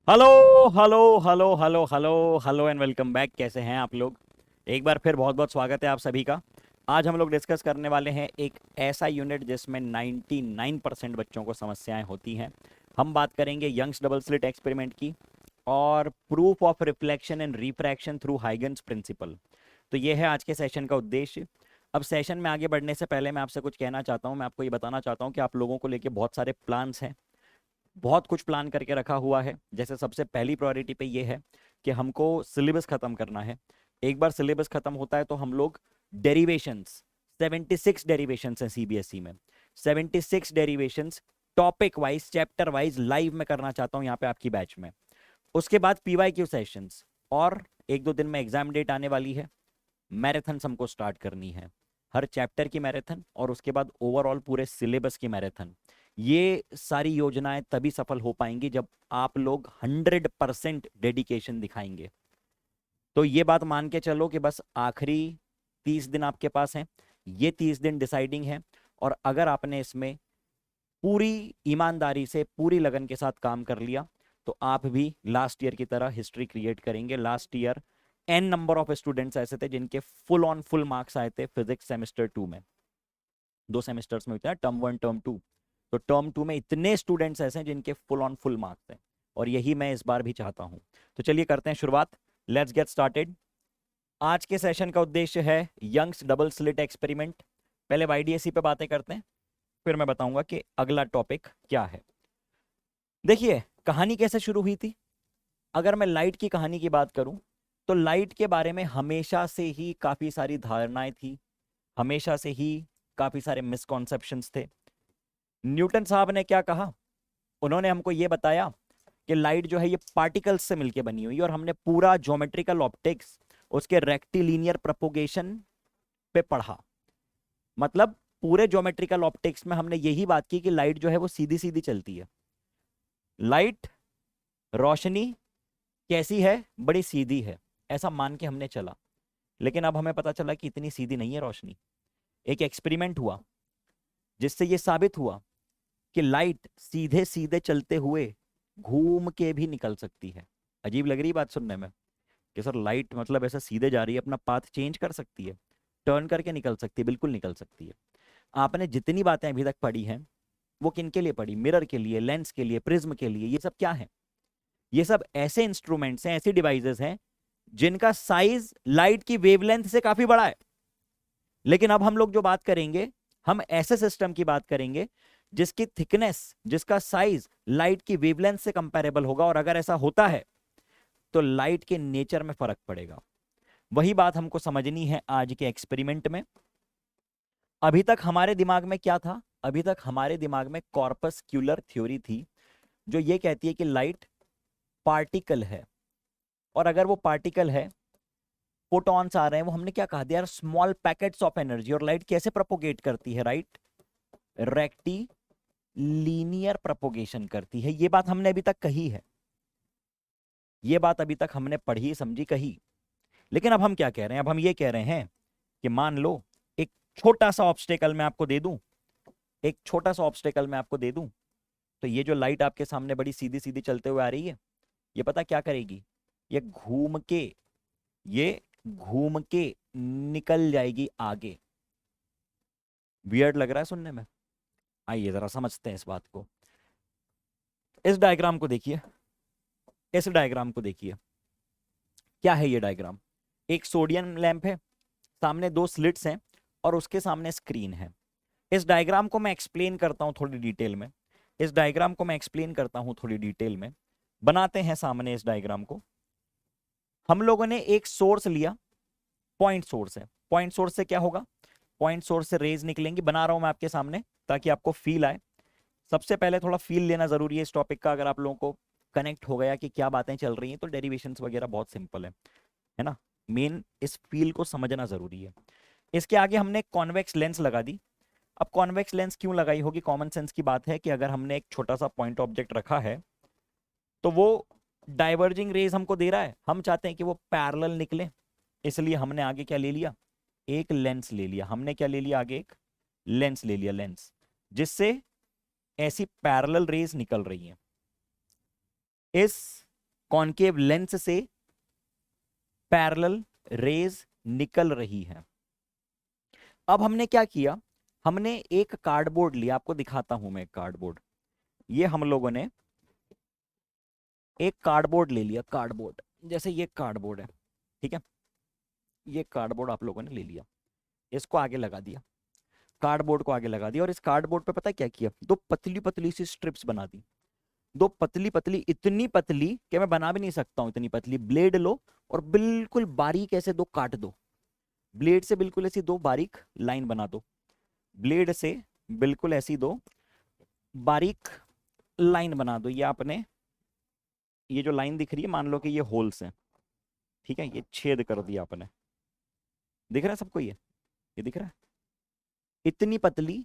Hello hello hello hello hello hello and welcome back. कैसे हैं आप लोग? एक बार फिर बहुत बहुत स्वागत है आप सभी का। आज हम लोग डिस्कस करने वाले हैं एक ऐसा यूनिट जिसमें 99% बच्चों को समस्याएं होती हैं। हम बात करेंगे यंग्स डबल स्लिट एक्सपेरिमेंट की और proof of reflection and refraction through Huygens principle. तो ये है आज के सेशन का उद्देश्य। अब सेशन में आगे बढ़ने से पहले मैं आपसे कुछ कहना चाहता हूँ। मैं आपको ये बताना चाहता हूँ कि आप लोगों को लेके बहुत सारे प्लान्स हैं, बहुत कुछ प्लान करके रखा हुआ है। जैसे सबसे पहली प्रायोरिटी पे ये है कि हमको सिलेबस खत्म करना है। एक बार सिलेबस खत्म होता है तो हम लोग डेरिवेशंस, 76 डेरिवेशंस हैं सीबीएसई में। 76 derivations topic wise chapter wise live में करना चाहता हूं यहाँ पे आपकी बैच में। उसके बाद पीवाईक्यू सेशंस और एक दो दिन में एग्जाम डेट आने वाली है। मैराथन हमको स्टार्ट करनी है, हर चैप्टर की मैराथन और उसके बाद ओवरऑल पूरे सिलेबस की मैराथन। ये सारी योजनाएं तभी सफल हो पाएंगी जब आप लोग 100% डेडिकेशन दिखाएंगे। तो ये बात मान के चलो कि बस आखिरी 30 दिन आपके पास हैं। ये 30 दिन डिसाइडिंग है और अगर आपने इसमें पूरी ईमानदारी से पूरी लगन के साथ काम कर लिया तो आप भी लास्ट ईयर की तरह हिस्ट्री क्रिएट करेंगे। Last year an number of students ऐसे थे जिनके फुल ऑन फुल मार्क्स आए थे फिजिक्स सेमेस्टर 2 में। दो सेमेस्टर्स में होता है, टर्म 1 टर्म 2। तो टर्म 2 में इतने स्टूडेंट्स ऐसे हैं जिनके फुल ऑन फुल मार्क्स हैं और यही मैं इस बार भी चाहता हूं। तो चलिए करते हैं शुरुआत। Let's get started. आज के सेशन का उद्देश्य है यंग्स डबल स्लिट एक्सपेरिमेंट। पहले वाईडीएसई पे बातें करते हैं, फिर मैं बताऊंगा कि अगला टॉपिक क्या है। देखिए कहानी कैसे शुरू हुई थी। अगर मैं लाइट की कहानी की बात करूं तो लाइट के बारे में हमेशा से ही काफी सारी धारणाएं थी, हमेशा से ही काफी सारे मिसकॉन्सेप्शंस थे। न्यूटन साहब ने क्या कहा, उन्होंने हमको ये बताया कि लाइट जो है ये पार्टिकल्स से मिलके बनी हुई है और हमने पूरा ज्योमेट्रिकल ऑप्टिक्स उसके रेक्टिलिनियर प्रोपोगेशन पे पढ़ा। मतलब पूरे ज्योमेट्रिकल ऑप्टिक्स में हमने यही बात की कि लाइट जो है वो सीधी सीधी चलती है। लाइट, रोशनी कैसी है, बड़ी सीधी है, ऐसा मान के हमने चला। लेकिन अब हमें पता चला कि इतनी सीधी नहीं है रोशनी। एक एक्सपेरिमेंट हुआ जिससे ये साबित हुआ कि लाइट सीधे सीधे चलते हुए घूम के भी निकल सकती है। अजीब लग रही बात सुनने में कि सर लाइट मतलब ऐसा सीधे जा रही है, अपना पाथ चेंज कर सकती है, टर्न करके निकल सकती है? बिल्कुल निकल सकती है। आपने जितनी बातें अभी तक पढ़ी हैं वो किन के लिए पढ़ी? मिरर के लिए, लेंस के लिए, प्रिज्म के लिए। ये सब क्या है? ये सब ऐसे इंस्ट्रूमेंट्स हैं, ऐसी डिवाइसेस हैं जिनका साइज लाइट की वेवलेंथ से काफी बड़ा है। लेकिन अब हम लोग जो बात करेंगे, हम ऐसे सिस्टम की बात करेंगे जिसकी थिकनेस, जिसका साइज लाइट की वेवलेंथ से कंपेरेबल होगा। और अगर ऐसा होता है तो लाइट के नेचर में फर्क पड़ेगा। वही बात हमको समझनी है आज के एक्सपेरिमेंट में। अभी तक हमारे दिमाग में क्या था? अभी तक हमारे दिमाग में कॉर्पस्क्यूलर थ्योरी थी जो ये कहती है कि लाइट पार्टिकल है और अगर वो पार्टिकल है, फोटॉन्स आ रहे हैं, वो हमने क्या कहा था यार, स्मॉल पैकेट्स ऑफ एनर्जी। और लाइट कैसे प्रोपोगेट करती है? राइट, रेक्टी लीनियर प्रोपोगेशन करती है। ये बात हमने अभी तक कही है, ये बात अभी तक हमने पढ़ी समझी कही। लेकिन अब हम क्या कह रहे हैं? अब हम ये कह रहे हैं कि मान लो एक छोटा सा ऑब्स्टेकल मैं आपको दे दूं, एक छोटा सा ऑब्स्टेकल मैं आपको दे दूं, तो ये जो लाइट आपके सामने बड़ी सीधी सीधी चलते हुए आ रही है, ये पता क्या करेगी? ये घूम के, ये घूम के निकल जाएगी आगे। वियर्ड लग रहा है सुनने में? आइए जरा समझते हैं इस बात को। इस डायग्राम को देखिए, इस डायग्राम को देखिए। क्या है ये डायग्राम? एक सोडियम लैंप है, सामने दो स्लिट्स हैं और उसके सामने स्क्रीन है। इस डायग्राम को मैं एक्सप्लेन करता हूं थोड़ी डिटेल में। इस डायग्राम को मैं एक्सप्लेन करता हूं थोड़ी डिटेल में। बनाते हैं सामने इस डायग्राम को। हम लोगों ने एक सोर्स लिया, पॉइंट सोर्स है। पॉइंट सोर्स से क्या होगा? पॉइंट सोर्स से रेज निकलेंगी। बना रहा हूं मैं आपके सामने ताकि आपको फील आए। सबसे पहले थोड़ा फील लेना जरूरी है इस टॉपिक का। अगर आप लोगों को कनेक्ट हो गया कि क्या बातें चल रही हैं तो डेरिवेशंस वगैरह बहुत सिंपल है ना। मेन इस फील को समझना जरूरी है। इसके आगे हमने कॉन्वेक्स लेंस लगा दी। अब कॉन्वेक्स लेंस क्यों लगाई होगी? कॉमन सेंस की बात है कि अगर हमने एक छोटा सा पॉइंट ऑब्जेक्ट रखा है तो वो डाइवर्जिंग रेज हमको दे रहा है, हम चाहते हैं कि वो पैरेलल निकले। इसलिए हमने आगे क्या ले लिया? एक लेंस ले लिया। हमने क्या ले लिया? आगे एक लेंस ले लिया, लेंस, जिससे ऐसी पैरेलल रेज निकल रही हैं। इस कॉन्केव लेंस से पैरेलल रेज निकल रही है। अब हमने क्या किया, हमने एक कार्डबोर्ड लिया, आपको दिखाता हूं मैं एक कार्डबोर्ड। ये हम लोगों ने एक कार्डबोर्ड ले लिया, कार्डबोर्ड जैसे ये कार्डबोर्ड है, ठीक है। ये कार्डबोर्ड आप लोगों ने ले लिया, इसको आगे लगा दिया, कार्डबोर्ड को आगे लगा दिया, और इस कार्डबोर्ड पे पता है क्या किया, दो पतली पतली सी स्ट्रिप्स बना दी। दो पतली पतली, इतनी पतली कि मैं बना भी नहीं सकता हूं इतनी पतली। ब्लेड लो और बिल्कुल बारीक ऐसे दो काट दो, ब्लेड से बिल्कुल ऐसी दो बारीक लाइन बना दो, ब्लेड से बिल्कुल ऐसी दो बारीक लाइन बना दो। ये आपने, ये जो लाइन दिख रही है मान लो कि ये होल्स हैं, ठीक है, ये छेद कर दिया आपने, दिख रहा है सबको, ये दिख रहा है, इतनी पतली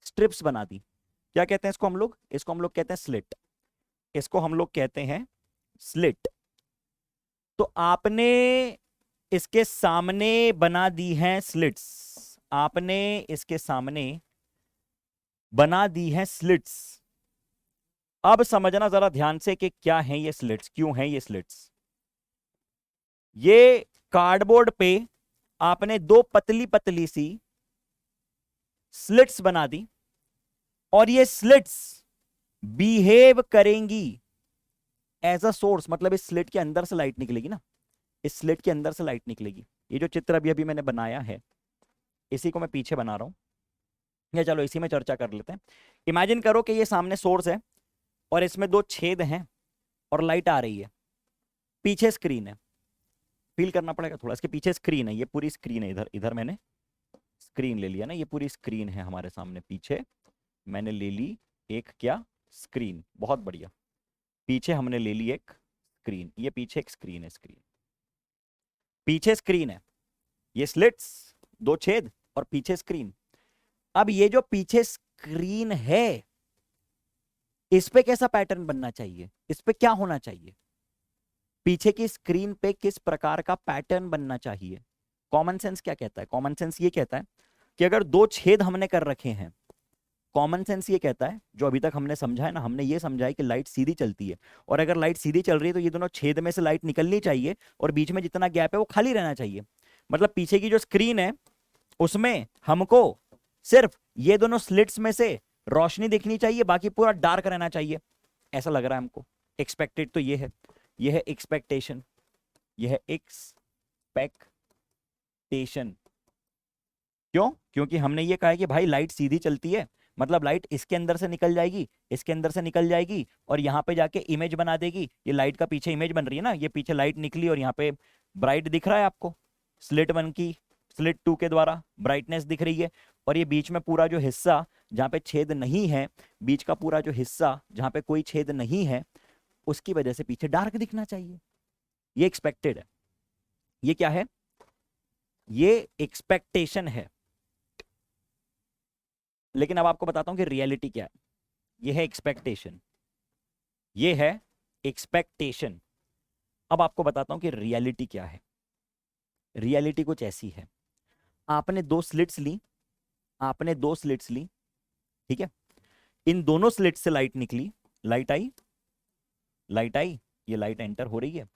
स्ट्रिप्स बना दी। क्या कहते हैं इसको हम लोग, इसको हम लोग कहते हैं स्लिट, इसको हम लोग कहते हैं स्लिट। तो आपने इसके सामने बना दी हैं स्लिट्स, आपने इसके सामने बना दी हैं स्लिट्स। अब समझना जरा ध्यान से कि क्या है ये स्लिट्स, क्यों है ये स्लिट्स। ये कार्डबोर्ड पे आपने दो पतली पतली सी स्लिट्स बना दी, और ये स्लिट्स बिहेव करेंगी एज अ सोर्स, मतलब इस स्लिट के अंदर से लाइट निकलेगी ना, इस स्लिट के अंदर से लाइट निकलेगी। ये जो चित्र अभी अभी मैंने बनाया है, इसी को मैं पीछे बना रहा हूं, या चलो इसी में चर्चा कर लेते हैं। इमेजिन करो कि ये सामने सोर्स है और इसमें दो छेद हैं और लाइट आ रही है, पीछे स्क्रीन है, फील करना पड़ेगा थोड़ा, इसके पीछे स्क्रीन है, ये पूरी स्क्रीन है, इधर इधर मैंने स्क्रीन ले लिया ना, ये पूरी स्क्रीन है हमारे सामने, पीछे मैंने ले ली एक क्या, स्क्रीन, बहुत बढ़िया, पीछे हमने ले ली एक स्क्रीन, ये पीछे एक स्क्रीन है, स्क्रीन पीछे स्क्रीन है, ये स्लिट्स दो छेद और पीछे स्क्रीन। अब ये जो पीछे स्क्रीन है, इस पे कैसा पैटर्न बनना चाहिए, इस पे क्या होना चाहिए, पीछे की स्क्रीन पे किस प्रकार का पैटर्न बनना चाहिए। कॉमन सेंस क्या कहता है, कॉमन सेंस ये कहता है कि अगर दो छेद हमने कर रखे हैं, कॉमन सेंस ये कहता है, जो अभी तक हमने समझा है ना, हमने ये समझा है कि लाइट सीधी चलती है, और अगर लाइट सीधी चल रही है तो ये दोनों छेद में से लाइट निकलनी चाहिए, और बीच में जितना गैप है वो खाली रहना चाहिए। मतलब पीछे की जो स्क्रीन है उसमें हमको सिर्फ ये दोनों स्लिट्स में से रोशनी दिखनी चाहिए, बाकी पूरा डार्क रहना चाहिए, ऐसा लग रहा है हमको। एक्सपेक्टेड तो ये है एक्सपेक्टेशन, ये है एक्सपेक्टेशन। क्यों, क्योंकि हमने ये कहा है कि भाई लाइट सीधी चलती है, मतलब लाइट इसके अंदर से निकल जाएगी, इसके अंदर से निकल जाएगी, और यहाँ पे जाके इमेज बना देगी। ये लाइट का पीछे इमेज बन रही है ना, ये पीछे लाइट निकली और यहाँ पे ब्राइट दिख रहा है आपको, स्लिट 1 की स्लिट 2 के द्वारा ब्राइटनेस दिख रही है, और ये बीच में पूरा जो हिस्सा जहाँ पे छेद नहीं है, बीच का पूरा जो हिस्सा जहाँ पे कोई छेद नहीं है, उसकी वजह से पीछे डार्क दिखना चाहिए। ये एक्सपेक्टेड है, ये क्या है, ये एक्सपेक्टेशन है। लेकिन अब आपको बताता हूं कि रियलिटी क्या है। ये है एक्सपेक्टेशन, ये है एक्सपेक्टेशन। अब आपको बताता हूं कि रियलिटी क्या है। रियलिटी कुछ ऐसी है, आपने दो स्लिट्स ली, आपने दो स्लिट्स ली, ठीक है, इन दोनों स्लिट से लाइट निकली, लाइट आई, लाइट आई, ये लाइट एंटर हो रही है,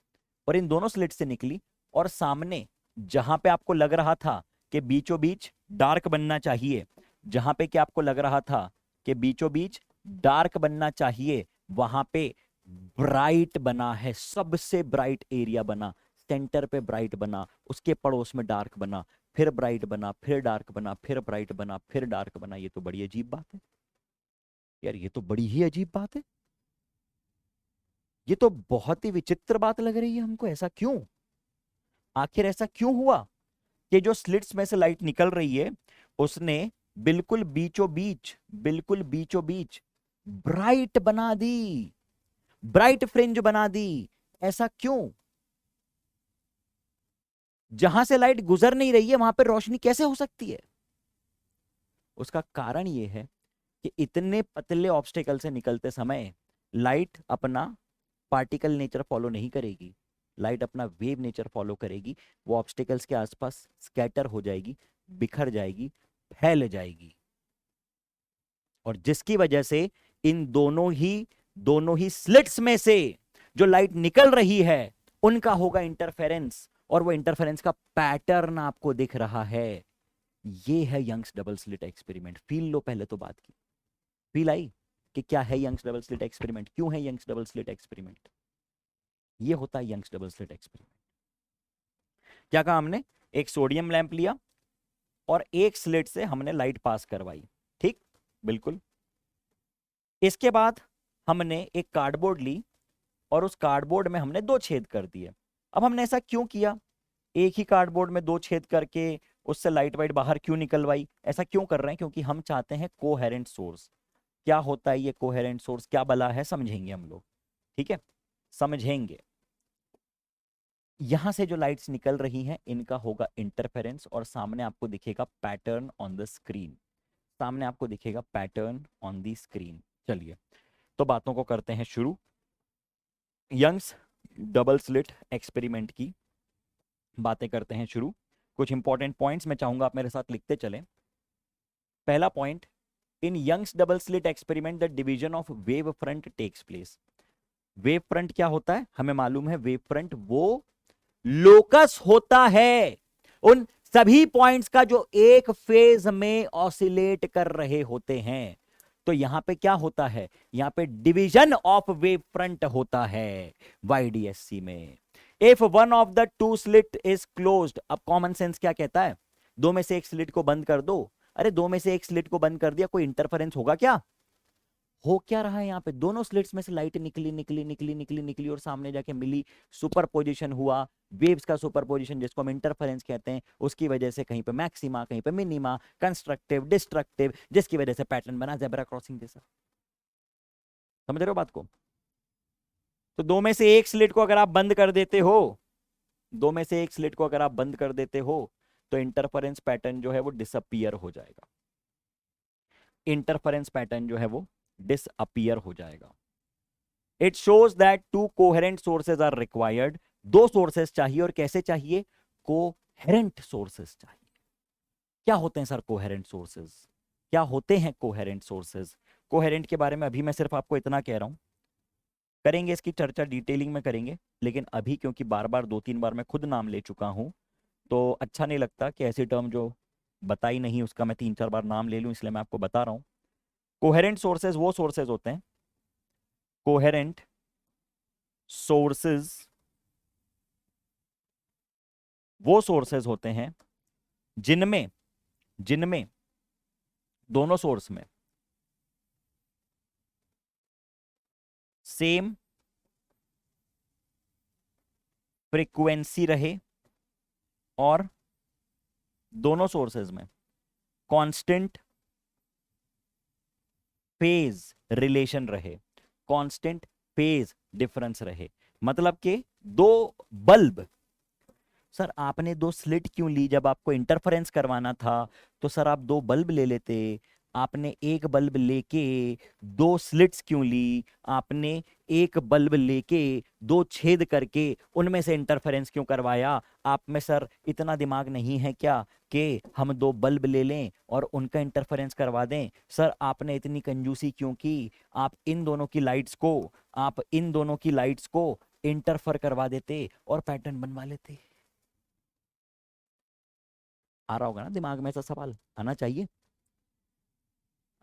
और इन दोनों स्लिट से निकली, और सामने जहां पे आपको लग रहा था कि बीचों बीच डार्क बनना चाहिए, जहां पे कि आपको लग रहा था कि बीचों बीच डार्क बनना चाहिए, वहां पे ब्राइट बना है, सबसे ब्राइट एरिया बना, सेंटर पे ब्राइट बना, उसके पड़ोस में डार्क बना, फिर ब्राइट बना, फिर डार्क बना, फिर ब्राइट बना, फिर डार्क बना। ये तो बड़ी अजीब बात है यार, ये तो बड़ी ही अजीब बात है, ये तो बहुत ही विचित्र बात लग रही है हमको। ऐसा क्यों, आखिर ऐसा क्यों हुआ कि जो स्लिट्स में से लाइट निकल रही है उसने बिल्कुल बीचों बीच, बिल्कुल बीचों बीच ब्राइट बना दी, ब्राइट फ्रिंज बना दी। ऐसा क्यों, जहां से लाइट गुजर नहीं रही है वहां पर रोशनी कैसे हो सकती है। उसका कारण यह है कि इतने पतले ऑब्स्टेकल से निकलते समय लाइट अपना पार्टिकल नेचर फॉलो नहीं करेगी, लाइट अपना वेव नेचर फॉलो करेगी। वो ऑब्स्टेकल्स के आसपास स्कैटर हो जाएगी, बिखर जाएगी, फैल जाएगी, और जिसकी वजह से इन दोनों ही स्लिट्स में से जो लाइट निकल रही है उनका होगा इंटरफेरेंस, और वो इंटरफेरेंस का पैटर्न आपको दिख रहा है। ये है Young's double slit experiment. Feel लो पहले तो बात की, फील आई कि क्या है यंग्स डबल स्लिट एक्सपेरिमेंट, क्यों है यंग्स डबल स्लिट एक्सपेरिमेंट। ये होता है यंग्स डबल स्लिट एक्सपेरिमेंट। क्या कहा हमने, एक सोडियम लैंप लिया और एक स्लिट से हमने लाइट पास करवाई, ठीक, बिल्कुल। इसके बाद हमने एक कार्डबोर्ड ली और उस कार्डबोर्ड में हमने दो छेद कर दिए। अब हमने ऐसा क्यों किया, एक ही कार्डबोर्ड में दो छेद करके उससे लाइट वाइट बाहर क्यों निकलवाई, ऐसा क्यों कर रहे हैं, क्योंकि हम चाहते हैं कोहेरेंट सोर्स। क्या होता है ये कोहेरेंट सोर्स, क्या बला है, समझेंगे हम लोग, ठीक है, समझेंगे। यहां से जो लाइट्स निकल रही हैं इनका होगा इंटरफेरेंस, और सामने आपको दिखेगा पैटर्न ऑन द स्क्रीन, सामने आपको दिखेगा पैटर्न ऑन द स्क्रीन। चलिए तो बातों को करते हैं शुरू। यंग्स डबल स्लिट एक्सपेरिमेंट की बातें करते हैं शुरू। कुछ इंपॉर्टेंट पॉइंट्स मैं चाहूंगा आप मेरे साथ लिखते चलें। पहला point, in Young's double slit experiment the division of wave front takes place. Wave front क्या होता है, हमें मालूम है, वेव फ्रंट वो लोकस होता है उन सभी पॉइंट्स का जो एक फेज में ऑसिलेट कर रहे होते हैं। तो यहां पे क्या होता है, यहां पे डिवीजन ऑफ वेव फ्रंट होता है वाईडीएससी में। If one of the two slit is closed, अब कॉमन सेंस क्या कहता है, दो में से एक स्लिट को बंद कर दो। अरे दो में से एक स्लिट को बंद कर दिया, कोई इंटरफेरेंस होगा क्या, हो क्या रहा है यहाँ पे, दोनों स्लिट्स में से लाइट निकली निकली निकली निकली निकली और सामने जाके मिली, सुपरपोजिशन हुआ, वेव्स का सुपरपोजिशन जिसको हम इंटरफेरेंस कहते हैं, उसकी वजह से कहीं पे मैक्सिमा कहीं पे मिनिमा, कंस्ट्रक्टिव डिस्ट्रक्टिव, जिसकी वजह से पैटर्न बना जेब्रा क्रॉसिंग जैसा। समझ रहे हो बात को। तो दो में से एक स्लिट को अगर आप बंद कर देते हो, दो में से एक स्लिट को अगर आप बंद कर देते हो तो इंटरफेरेंस पैटर्न जो है वो डिसअपियर हो जाएगा, इंटरफेरेंस पैटर्न जो है वो डिसअपियर हो जाएगा। It shows that two coherent sources are required, दो सोर्सेस चाहिए, और कैसे चाहिए, कोहेरेंट सोर्सेस चाहिए। क्या होते हैं सर कोहेरेंट सोर्सेज, क्या होते हैं कोहेरेंट सोर्सेज। कोहेरेंट के बारे में अभी मैं सिर्फ आपको इतना कह रहा हूं, करेंगे इसकी चर्चा डिटेलिंग में करेंगे, लेकिन अभी क्योंकि बार बार दो तीन बार मैं खुद नाम ले चुका हूं तो अच्छा नहीं लगता कि ऐसी टर्म जो बताई नहीं उसका मैं तीन चार बार नाम ले लूं, इसलिए मैं आपको बता रहा हूं। कोहेरेंट सोर्सेज वो सोर्सेज होते हैं, कोहेरेंट सोर्सेज वो सोर्सेज होते हैं जिनमें जिनमें दोनों सोर्स में सेम फ्रीक्वेंसी रहे और दोनों सोर्सेज में कांस्टेंट फेज रिलेशन रहे, कांस्टेंट फेज डिफरेंस रहे। मतलब कि दो बल्ब, सर आपने दो स्लिट क्यों ली, जब आपको इंटरफेरेंस करवाना था तो सर आप दो बल्ब ले लेते, आपने एक बल्ब लेके दो स्लिट्स क्यों ली, आपने एक बल्ब लेके दो छेद करके उनमें से इंटरफेरेंस क्यों करवाया। आप में सर इतना दिमाग नहीं है क्या कि हम दो बल्ब ले लें और उनका इंटरफेरेंस करवा दें। सर आपने इतनी कंजूसी क्यों की, आप इन दोनों की लाइट्स को, आप इन दोनों की लाइट्स को इंटरफेयर करवा देते और पैटर्न बनवा लेते। आ रहा होगा ना दिमाग में ऐसा सवाल, आना चाहिए,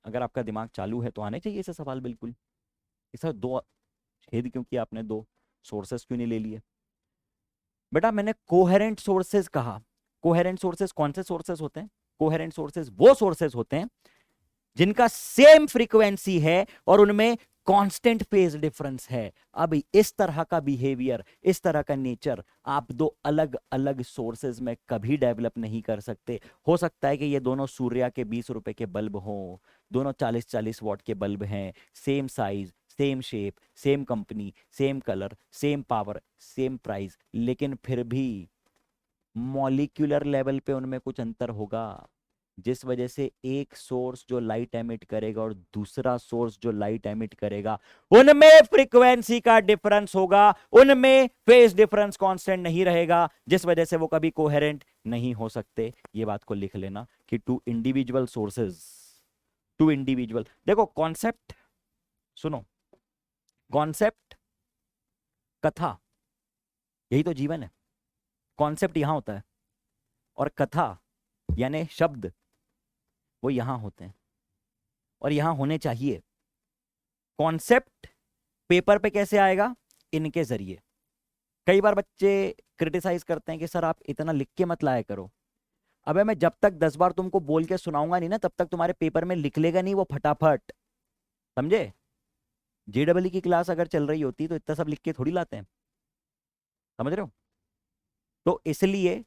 अगर आपका दिमाग चालू है तो आने चाहिए ऐसे सवाल बिल्कुल। कि सर दो छेद क्यों किया आपने, दो सोर्सेस क्यों नहीं ले लिए। बेटा मैंने कोहेरेंट सोर्सेस कहा, कोहेरेंट सोर्सेस कौन से सोर्सेस होते हैं, कोहेरेंट सोर्सेस वो सोर्सेस होते हैं जिनका सेम फ्रीक्वेंसी है और उनमें कांस्टेंट फेज डिफरेंस है। अब इस तरह का बिहेवियर, इस तरह का नेचर आप दो अलग अलग सोर्सेज में कभी डेवलप नहीं कर सकते। हो सकता है कि ये दोनों सूर्या के 20 रुपए के बल्ब हों, दोनों 40-40 वॉट के बल्ब हैं, same size same shape same company same colour same power same price, लेकिन फिर भी मॉलिक्यूलर लेवल पे उनमें कुछ अंतर होगा, जिस वजह से एक सोर्स जो लाइट एमिट करेगा और दूसरा सोर्स जो लाइट एमिट करेगा उनमें फ्रीक्वेंसी का डिफरेंस होगा, उनमें फेज डिफरेंस कांस्टेंट नहीं रहेगा, जिस वजह से वो कभी कोहेरेंट नहीं हो सकते। ये बात को लिख लेना कि two individual sources, two individual, देखो कॉन्सेप्ट सुनो, कॉन्सेप्ट कथा, यही तो जीवन है। कॉन्सेप्ट यहां होता है और कथा यानी शब्द वो यहां होते हैं और यहां होने चाहिए। कॉन्सेप्ट पेपर पे कैसे आएगा? इनके जरिए। कई बार बच्चे क्रिटिसाइज करते हैं कि सर आप इतना लिख के मत लाया करो। अबे मैं जब तक 10 बार तुमको बोल के सुनाऊंगा नहीं ना, तब तक तुम्हारे पेपर में निकलेगा नहीं वो फटाफट। समझे? जेडब्ल्यू की क्लास अगर चल रही होती तो इतना सब लिख के थोड़ी लाते हैं। समझ रहे हो? तो इसलिए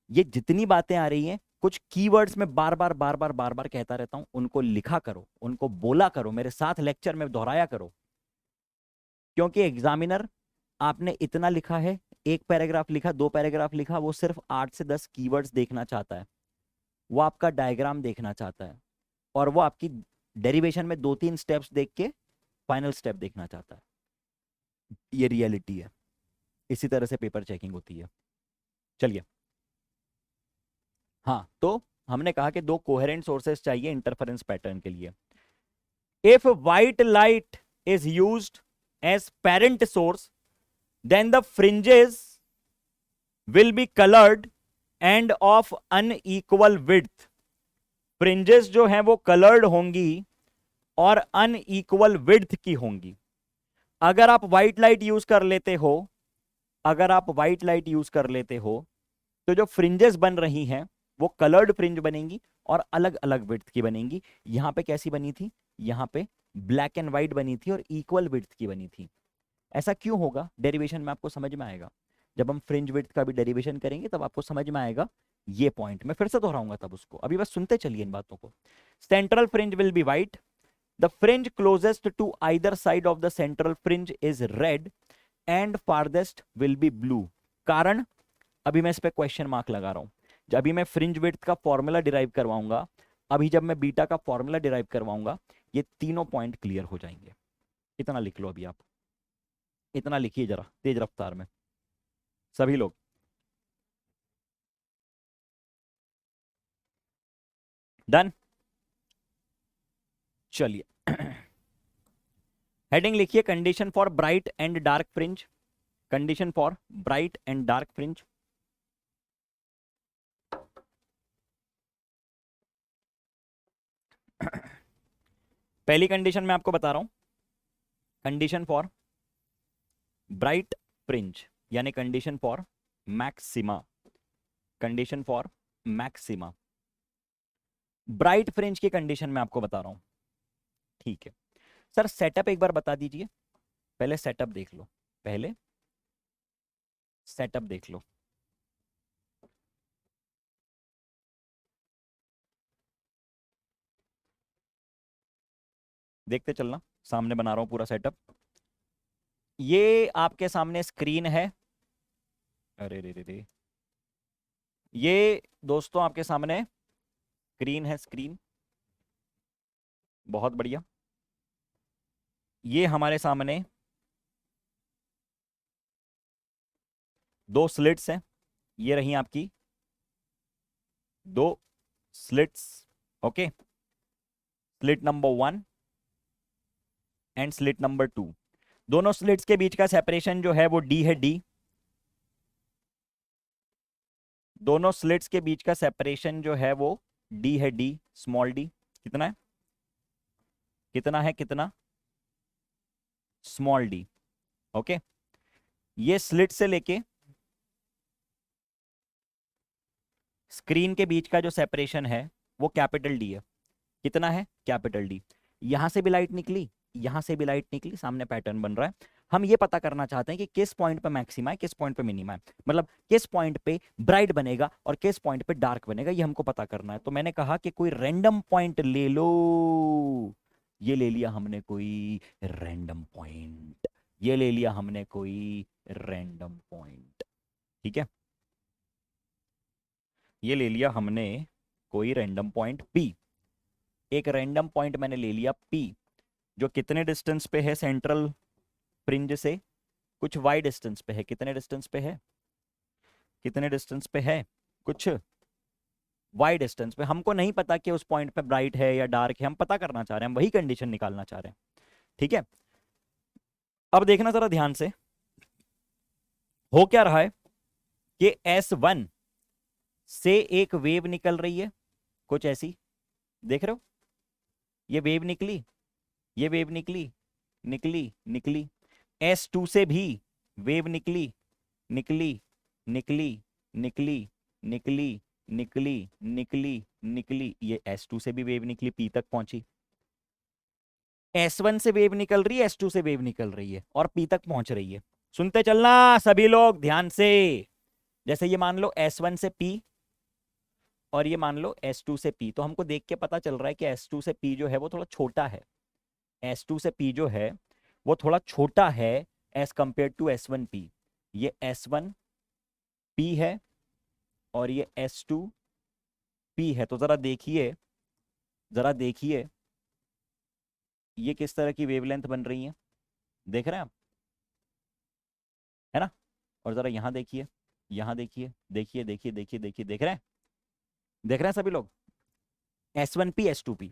ये जितनी बातें आ रही हैं, कुछ कीवर्ड्स में बार बार बार बार बार बार कहता रहता हूं, उनको लिखा करो, उनको बोला करो, मेरे साथ लेक्चर में दोहराया करो। क्योंकि एग्जामिनर, आपने इतना लिखा है, एक पैराग्राफ लिखा, 2 पैराग्राफ लिखा, वो सिर्फ 8 से 10 कीवर्ड्स देखना चाहता है। वो आपका डायग्राम देखना चाहता है और वो आपकी डेरिवेशन में 2-3 स्टेप्स देख के फाइनल स्टेप देखना चाहता है। ये रियलिटी है। इसी तरह से पेपर चेकिंग होती है। चलिए, हाँ, तो हमने कहा कि 2 कोहेरेंट सोर्सेस चाहिए इंटरफेरेंस पैटर्न के लिए। If white light is used as parent source, then the fringes will be coloured and of unequal width. Fringes जो हैं वो कलर्ड होंगी और अनइक्वल विड्थ की होंगी। अगर आप व्हाइट लाइट यूज कर लेते हो, अगर आप व्हाइट लाइट यूज कर लेते हो, तो जो फ्रिंजेस बन रही हैं वो कलर्ड फ्रिंज बनेंगी और अलग अलग विड्थ की बनेंगी। यहां पे कैसी बनी थी? यहां पे ब्लैक एंड व्हाइट बनी थी और इक्वल विड्थ की बनी थी। ऐसा क्यों होगा? डेरिवेशन में आपको समझ में आएगा। जब हम फ्रिंज विड्थ का भी डेरिवेशन करेंगे तब आपको समझ में आएगा ये पॉइंट। मैं फिर से दोहराऊंगा तब उसको, अभी बस सुनते चलिए इन बातों को। Central fringe will be white, the fringe closest to either side of the central fringe is red and farthest will be blue. कारण, अभी मैं इस पे क्वेश्चन मार्क लगा रहा हूं। जब अभी मैं फ्रिंज विड्थ का फॉर्मूला डिराइव करवाऊंगा, अभी जब मैं बीटा का फॉर्मूला डिराइव करवाऊंगा, ये तीनों पॉइंट क्लियर हो जाएंगे। इतना लिख लो अभी आप, इतना लिखिए जरा तेज रफ्तार में सभी लोग। डन? चलिए हेडिंग लिखिए, condition for bright and dark fringe. Condition for bright and dark fringe. पहली कंडीशन मैं आपको बता रहा हूं, कंडीशन फॉर ब्राइट फ्रिंज यानी condition for maxima. Condition for maxima. Bright fringe की कंडीशन मैं आपको बता रहा हूं। ठीक है सर, सेटअप एक बार बता दीजिए। पहले सेटअप देख लो, पहले सेटअप देख लो। देखते चलना, सामने बना रहा हूं पूरा सेटअप। ये आपके सामने स्क्रीन है। अरे रे रे रे, ये दोस्तों आपके सामने स्क्रीन है, स्क्रीन। बहुत बढ़िया। ये हमारे सामने 2 स्लिट्स हैं। ये रही आपकी 2 slits. Okay, slit number 1 and slit number 2। दोनों स्लिट्स के बीच का सेपरेशन जो है वो डी है, डी। दोनों स्लिट्स के बीच का सेपरेशन जो है वो डी है, डी, स्मॉल डी। कितना है? कितना है? कितना? Small D. ओके, ये स्लिट से लेके स्क्रीन के बीच का जो सेपरेशन है वो कैपिटल डी है। कितना है? Capital D. यहां से भी लाइट निकली, यहां से भी लाइट निकली, सामने पैटर्न बन रहा है। हम ये पता करना चाहते हैं कि किस पॉइंट पे मैक्सिमा है, किस पॉइंट पे मिनिमा है, मतलब किस पॉइंट पे ब्राइट बनेगा और किस पॉइंट पे डार्क बनेगा, ये हमको पता करना है। तो मैंने कहा कि कोई रैंडम पॉइंट ले लो। ये ले लिया हमने कोई रैंडम पॉइंट, ये ले लिया हमने कोई रैंडम पॉइंट। ठीक है, ये ले लिया हमने कोई रैंडम पॉइंट P। एक रैंडम पॉइंट मैंने ले लिया P, जो कितने डिस्टेंस पे है सेंट्रल फ्रिंज से? कुछ वाई डिस्टेंस पे है। कितने डिस्टेंस पे है? कितने डिस्टेंस पे है? कुछ वाई डिस्टेंस पे। हमको नहीं पता कि उस पॉइंट पे ब्राइट है या डार्क है, हम पता करना चाह रहे हैं, हम वही कंडीशन निकालना चाह रहे हैं। ठीक है, अब देखना जरा ध्यान से। हो क्या रहा है कि S1 से एक वेव निकल रही है, कुछ ऐसी, देख रहे हो, ये वेव निकली, ये वेव निकली, निकली निकली। S2 से भी वेव निकली, निकली, निकली, निकली, निकली, निकली, निकली, निकली। ये S2 से भी वेव निकली, P तक पहुंची। S1 से वेव निकल रही है, S2 से वेव निकल रही है और P तक पहुंच रही है। सुनते चलना सभी लोग ध्यान से। जैसे ये मान लो S1 से P और ये मान लो S2 से P, तो हमको देख के पता चल रहा है कि S2 से P जो है वो थोड़ा छोटा है। S2 से P जो है वो थोड़ा छोटा है as compare to S1 P। ये S1 P है और ये S2 P है। तो जरा देखिए ये किस तरह की वेवलेंथ बन रही है, देख रहे हैं आप, है ना। और जरा यहाँ देखिए, यहाँ देखिए, देखिए देखिए देखिए देखिए, देख रहे हैं सभी लोग, S1P S2P।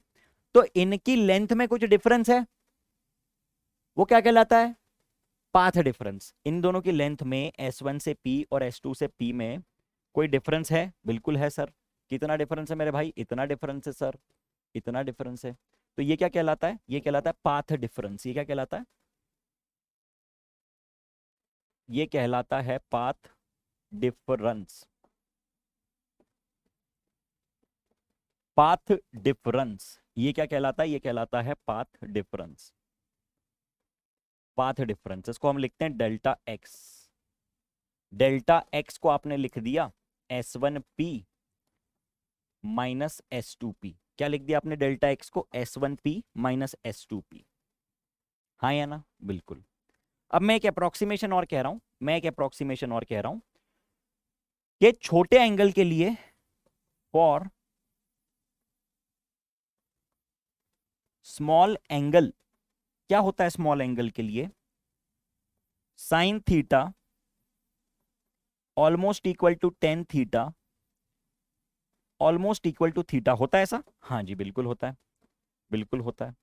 तो इनकी लेंथ में कुछ डिफरेंस है, वो क्या कहलाता है, पाथ डिफरेंस। इन दोनों की लेंथ में S1 से P और S2 से P में कोई डिफरेंस है, बिल्कुल है सर। कितना डिफरेंस है मेरे भाई, इतना डिफरेंस है सर, इतना डिफरेंस है। तो ये क्या कहलाता है, ये कहलाता है पाथ डिफरेंस। ये क्या कहलाता है, ये कहलाता है पाथ डिफरेंस। पाथ डिफरेंस ये क्या कहलाता है, ये कहलाता है पाथ डिफरेंस। पाथ डिफरेंस इसको हम लिखते हैं डेल्टा एक्स। डेल्टा एक्स को आपने लिख दिया S1P माइनस S2P। क्या लिख दिया आपने डेल्टा एक्स को, S1P माइनस S2P। हाँ या ना, बिल्कुल। अब मैं एक अप्रोक्सीमेशन और कह रहा हूं, कि छोटे एंगल के लिए, फॉर स्मॉल एंगल, क्या होता है स्मॉल एंगल के लिए, sine theta almost equal to tan theta almost equal to theta. होता है ऐसा, हाँ जी बिल्कुल होता है, बिल्कुल होता है।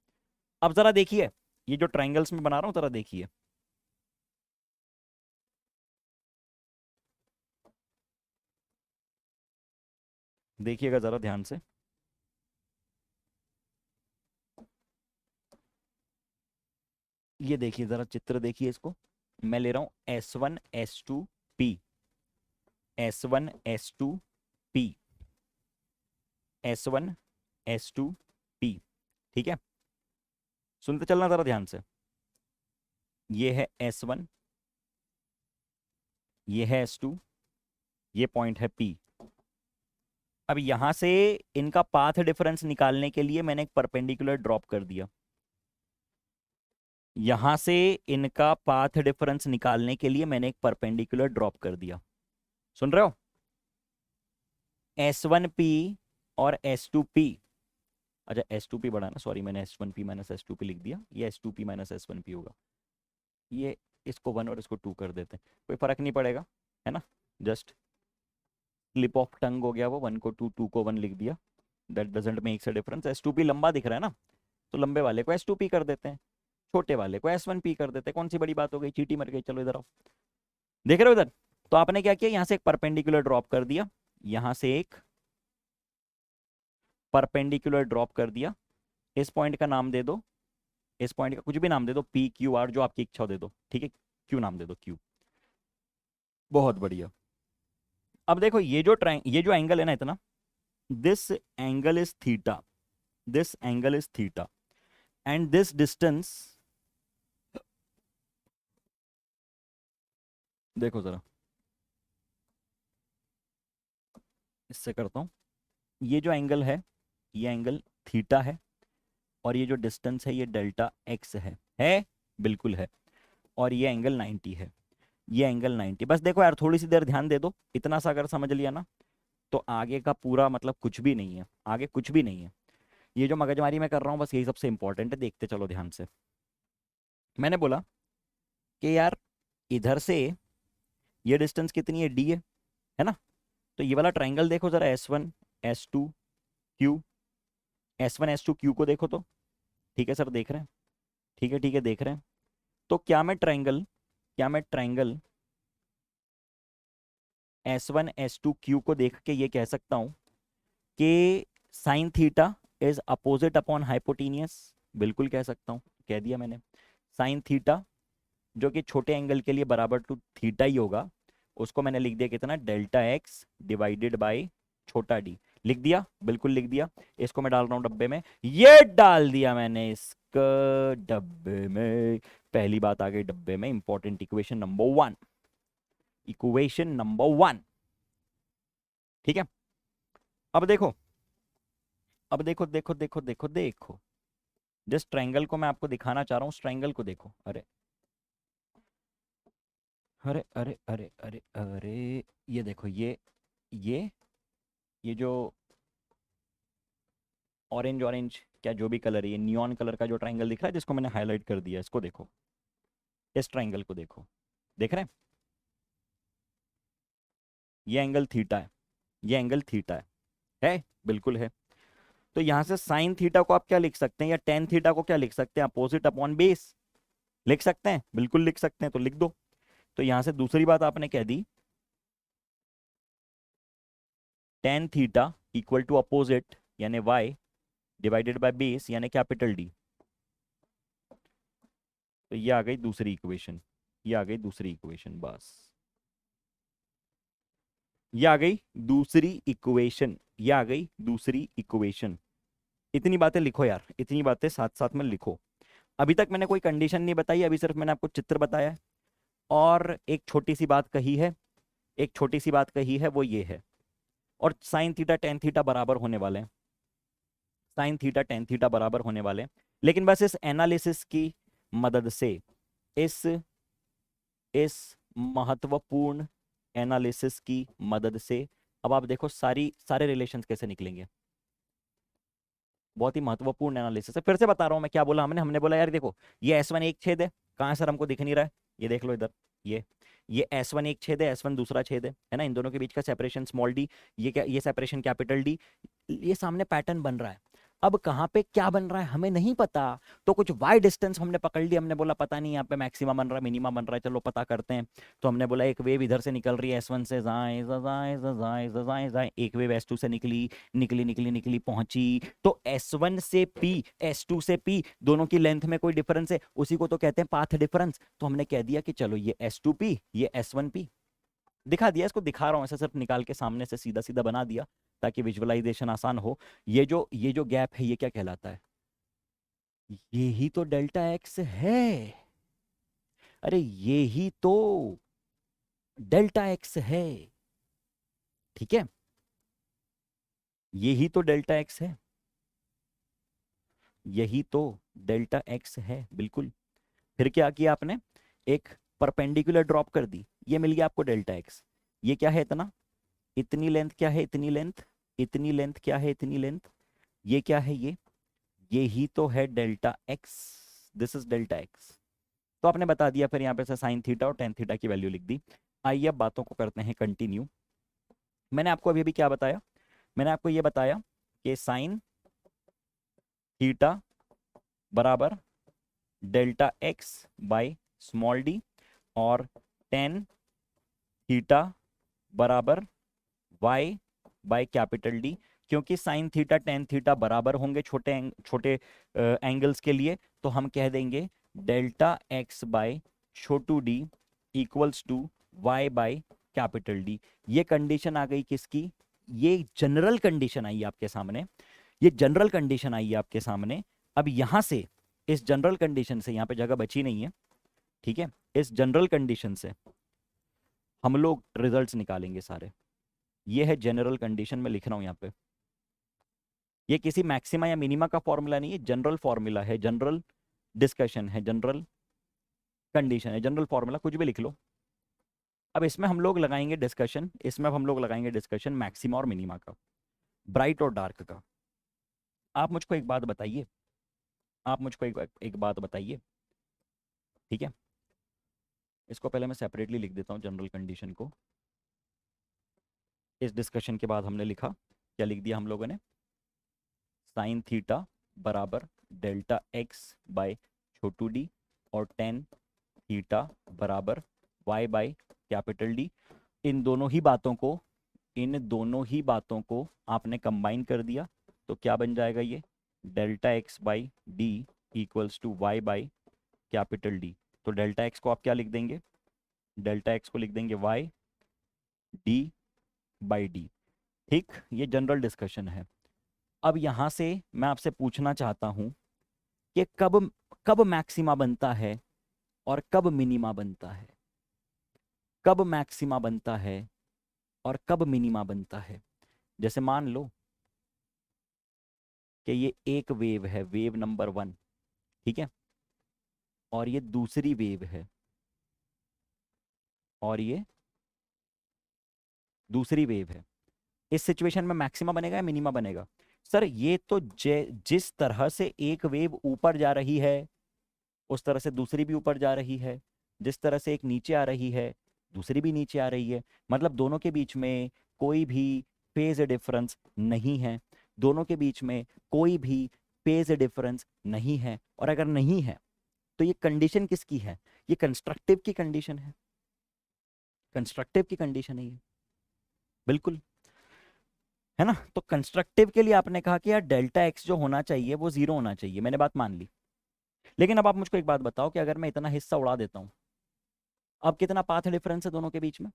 अब जरा देखिए, ये जो ट्राइंगल्स में बना रहा हूं जरा देखिए, देखिएगा जरा ध्यान से। ये देखिए जरा चित्र देखिए इसको, मैं ले रहा हूं S1 S2 P, S1 S2 P, S1 S2 P, ठीक है। सुनते चलना जरा ध्यान से। ये है S1, ये है S2, ये पॉइंट है P। अब यहां से इनका पाथ डिफरेंस निकालने के लिए मैंने एक परपेंडिकुलर ड्रॉप कर दिया। यहां से इनका पाथ डिफरेंस निकालने के लिए मैंने एक परपेंडिकुलर ड्रॉप कर दिया। सुन रहे हो, S1P और S2P। अच्छा S2P बड़ा ना, सॉरी मैंने S1P माइनस S2P लिख दिया, ये S2P माइनस S1P होगा। ये इसको 1 और इसको 2 कर देते हैं, कोई फर्क नहीं पड़ेगा, है ना। जस्ट स्लिप ऑफ टंग हो गया वो, 1 को 2, 2 को 1 लिख दिया। That doesn't make a difference. S2P लंबा दिख रहा है ना, तो लंबे वाले को S2P कर देते हैं, छोटे वाले को S1P कर देते हैं। कौन सी बड़ी बात हो गई, चीटी मर गई। चलो इधर आओ, देख रहे हो इधर। तो आपने क्या किया, यहां से एक परपेंडिकुलर ड्रॉप कर दिया, यहां से एक परपेंडिकुलर ड्रॉप कर दिया। इस पॉइंट का नाम दे दो, इस पॉइंट का कुछ भी नाम दे दो, PQR, जो आपकी इच्छा हो दे दो, ठीक है। क्यू नाम दे दो, क्यू। बहुत बढ़िया। अब देखो ये जो एंगल है ना इतना, this angle is theta, this angle is theta, and this distance, देखो जरा, इससे करता हूं। ये जो एंगल ये एंगल थीटा है, और ये जो डिस्टेंस है ये डेल्टा एक्स है बिल्कुल है। और ये एंगल 90 है, ये एंगल 90। बस देखो यार, थोड़ी सी देर ध्यान दे दो, इतना सा अगर समझ लिया ना, तो आगे का पूरा मतलब कुछ भी नहीं है, आगे कुछ भी नहीं है। ये जो मगजमारी मैं कर रहा हूँ बस यही सबसे इंपॉर्टेंट है, देखते चलो ध्यान से। मैंने बोला कि यार इधर से ये डिस्टेंस कितनी है, डी है ना। तो ये वाला ट्राइंगल देखो जरा, S1 S2 Q, S1 S2 Q को देखो तो, ठीक है सर देख रहे हैं, ठीक है देख रहे हैं। तो क्या मैं ट्राइंगल S1 S2 Q को देख के ये कह सकता हूं कि sine theta is opposite upon hypotenuse, बिल्कुल कह सकता हूं, कह दिया मैंने। साइन थीटा जो कि छोटे एंगल के लिए बराबर टू थीटा ही होगा, उसको मैंने लिख दिया कितना, डेल्टा एक्स डिवाइडेड बाय छोटा डी। लिख दिया, बिल्कुल लिख दिया। इसको मैं डाल रहा हूं डब्बे में, ये डाल दिया मैंने इसका डब्बे में। पहली बात आ गई डब्बे में, important equation number 1, equation number 1। ठीक है, अब देखो, अब देखो देखो देखो देखो देखो, जिस ट्रायंगल को मैं आपको दिखाना चाह रहा हूं उस ट्रायंगल को देखो। अरे अरे अरे अरे अरे अरे, ये देखो, ये ये जो ऑरेंज ऑरेंज क्या जो भी कलर है, ये नियॉन कलर का जो ट्रायंगल दिख रहा है जिसको मैंने हाईलाइट कर दिया, इसको देखो, इस ट्रायंगल को देखो, देख रहे हैं? ये एंगल थीटा है, ये एंगल थीटा है बिल्कुल है। तो यहां से साइन थीटा को आप क्या लिख सकते हैं, या टेन थीटा को क्या लिख सकते हैं, अपोजिट अपॉन बेस लिख सकते हैं, बिल्कुल लिख सकते हैं, तो लिख दो। तो यहां से दूसरी बात आपने कह दी, tan theta equal to opposite यानी वाई डिवाइडेड बाय बेस यानी कैपिटल डी। तो ये आ गई दूसरी इक्वेशन, ये आ गई दूसरी इक्वेशन, बस ये आ गई दूसरी इक्वेशन, ये आ गई दूसरी इक्वेशन। इतनी बातें लिखो यार, इतनी बातें साथ साथ में लिखो। अभी तक मैंने कोई कंडीशन नहीं बताई, अभी सिर्फ मैंने आपको चित्र बताया है और एक छोटी सी बात कही है, एक छोटी सी बात कही है, वो ये है। और साइन थीटा टेन थीटा बराबर होने वाले हैं, साइन थीटा टेन थीटा बराबर होने वाले हैं। लेकिन बस इस एनालिसिस की मदद से, इस इस महत्वपूर्ण एनालिसिस की मदद से, अब आप देखो सारे रिलेशंस कैसे निकलेंगे। बहुत ही महत्वपूर्ण एनालिसिस है। फिर से बता रहा हूं मैं, क्या बोला हमने, हमने बोला यार देखो, ये S1 एक छेद है, कहाँ सर हमको दिख नहीं रहा है, ये देख लो इधर, ये S1 एक छेद है, S1 दूसरा छेद है ना, इन दोनों के बीच का सेपरेशन स्मॉल डी, ये क्या, ये सेपरेशन कैपिटल डी। ये सामने पैटर्न बन रहा है। अब कहाँ पे क्या बन रहा है हमें नहीं पता, तो कुछ वाई डिस्टेंस हमने पकड़ लिया, हमने बोला पता नहीं यहाँ पे मैक्सिमा बन रहा है मिनिमा बन रहा है, चलो पता करते हैं। तो हमने बोला एक वेव इधर से निकल रही है S1 से, जाए जाए जाए जाए जाए, एक वेव S2 से निकली निकली निकली निकली पहुंची, तो S1 से P, S2 से P दोनों की लेंथ में कोई डिफरेंस है, उसी को तो कहते हैं पाथ डिफरेंस। तो हमने कह दिया कि चलो ये S2P ये S1P, दिखा दिया, इसको दिखा रहा हूं ऐसे, सिर्फ निकाल के सामने से सीधा सीधा बना दिया ताकि विजुअलाइजेशन आसान हो। ये जो गैप है ये क्या कहलाता है, ये ही तो डेल्टा एक्स है। अरे ये ही तो डेल्टा एक्स है, ठीक है, ये ही तो डेल्टा एक्स है, यही तो डेल्टा एक्स है बिल्कुल। फिर क्या किया आपने, एक परपेंडिकुलर ड्रॉप कर दी, ये मिल गया आपको डेल्टा एक्स। ये क्या है इतना, इतनी लेंथ क्या है, इतनी लेंथ, इतनी लेंथ क्या है, इतनी लेंथ, ये क्या है, ये ही तो है delta x, this is delta x. तो आपने बता दिया, फिर यहाँ पे से साइन थीटा और टेन थीटा की वैल्यू लिख दी। आइए अब बातों को करते हैं कंटिन्यू। मैंने आपको अभी अभी क्या बताया, मैंने आपको ये बताया कि साइन थीटा बराबर delta X bye small D, और टेन थीटा बराबर वाई बाय कैपिटल डी। क्योंकि साइन थीटा टेन थीटा बराबर होंगे छोटे एंगल्स के लिए, तो हम कह देंगे डेल्टा एक्स बाय छोटू D equals to Y by capital D. ये कंडीशन आ गई किसकी, ये जनरल कंडीशन आई आपके सामने, ये जनरल कंडीशन आई है आपके सामने। अब यहां से, इस जनरल कंडीशन से, यहां पे जगह बची नहीं है, ठीक है, इस जनरल कंडीशन से हम लोग रिजल्ट्स निकालेंगे सारे। ये है जनरल कंडीशन, मैं लिख रहा हूं यहाँ पे, ये किसी मैक्सिमा या मिनिमा का फॉर्मूला नहीं है, जनरल फॉर्मूला है, जनरल डिस्कशन है, जनरल कंडीशन है, जनरल फॉर्मूला कुछ भी लिख लो। अब इसमें हम लोग लगाएंगे डिस्कशन, इसमें अब हम लोग लगाएंगे डिस्कशन मैक्सिमा और मिनिमा का, ब्राइट और डार्क का। आप मुझको एक बात बताइए, आप मुझको एक बात बताइए, ठीक है, इसको पहले मैं सेपरेटली लिख देता हूँ जनरल कंडीशन को। इस डिस्कशन के बाद हमने लिखा, क्या लिख दिया हम लोगों ने, साइन थीटा बराबर डेल्टा एक्स बाय छोटू डी, और टेन थीटा बराबर वाई बाय कैपिटल डी। इन दोनों ही बातों को इन दोनों ही बातों को आपने कंबाइन कर दिया तो क्या बन जाएगा ये, delta X by D equals to Y by capital D. तो डेल्टा एक्स को आप क्या लिख देंगे, डेल्टा एक्स को लिख देंगे वाई डी बाई डी। ठीक, ये जनरल डिस्कशन है। अब यहां से मैं आपसे पूछना चाहता हूं कि कब कब मैक्सिमा बनता है और कब मिनिमा बनता है, कब मैक्सिमा बनता है और कब मिनिमा बनता है। जैसे मान लो कि ये एक वेव है, वेव नंबर 1, ठीक है, और ये दूसरी वेव है, और ये दूसरी वेव है। इस सिचुएशन में मैक्सिमा बनेगा या मिनिमा बनेगा? सर ये तो जिस तरह से एक वेव ऊपर जा रही है उस तरह से दूसरी भी ऊपर जा रही है, जिस तरह से एक नीचे आ रही है दूसरी भी नीचे आ रही है, मतलब दोनों के बीच में कोई भी फेज डिफरेंस नहीं है, दोनों के बीच में कोई भी फेज डिफरेंस नहीं है। और अगर नहीं है तो ये कंडीशन किसकी है, ये कंस्ट्रक्टिव की कंडीशन है, कंस्ट्रक्टिव की कंडीशन है ये, बिल्कुल, है ना। तो कंस्ट्रक्टिव के लिए आपने कहा कि यार डेल्टा एक्स जो होना चाहिए वो 0 होना चाहिए, मैंने बात मान ली। लेकिन अब आप मुझको एक बात बताओ कि अगर मैं इतना हिस्सा उड़ा देता हूं, अब कितना पाथ डिफरेंस है दोनों के बीच में,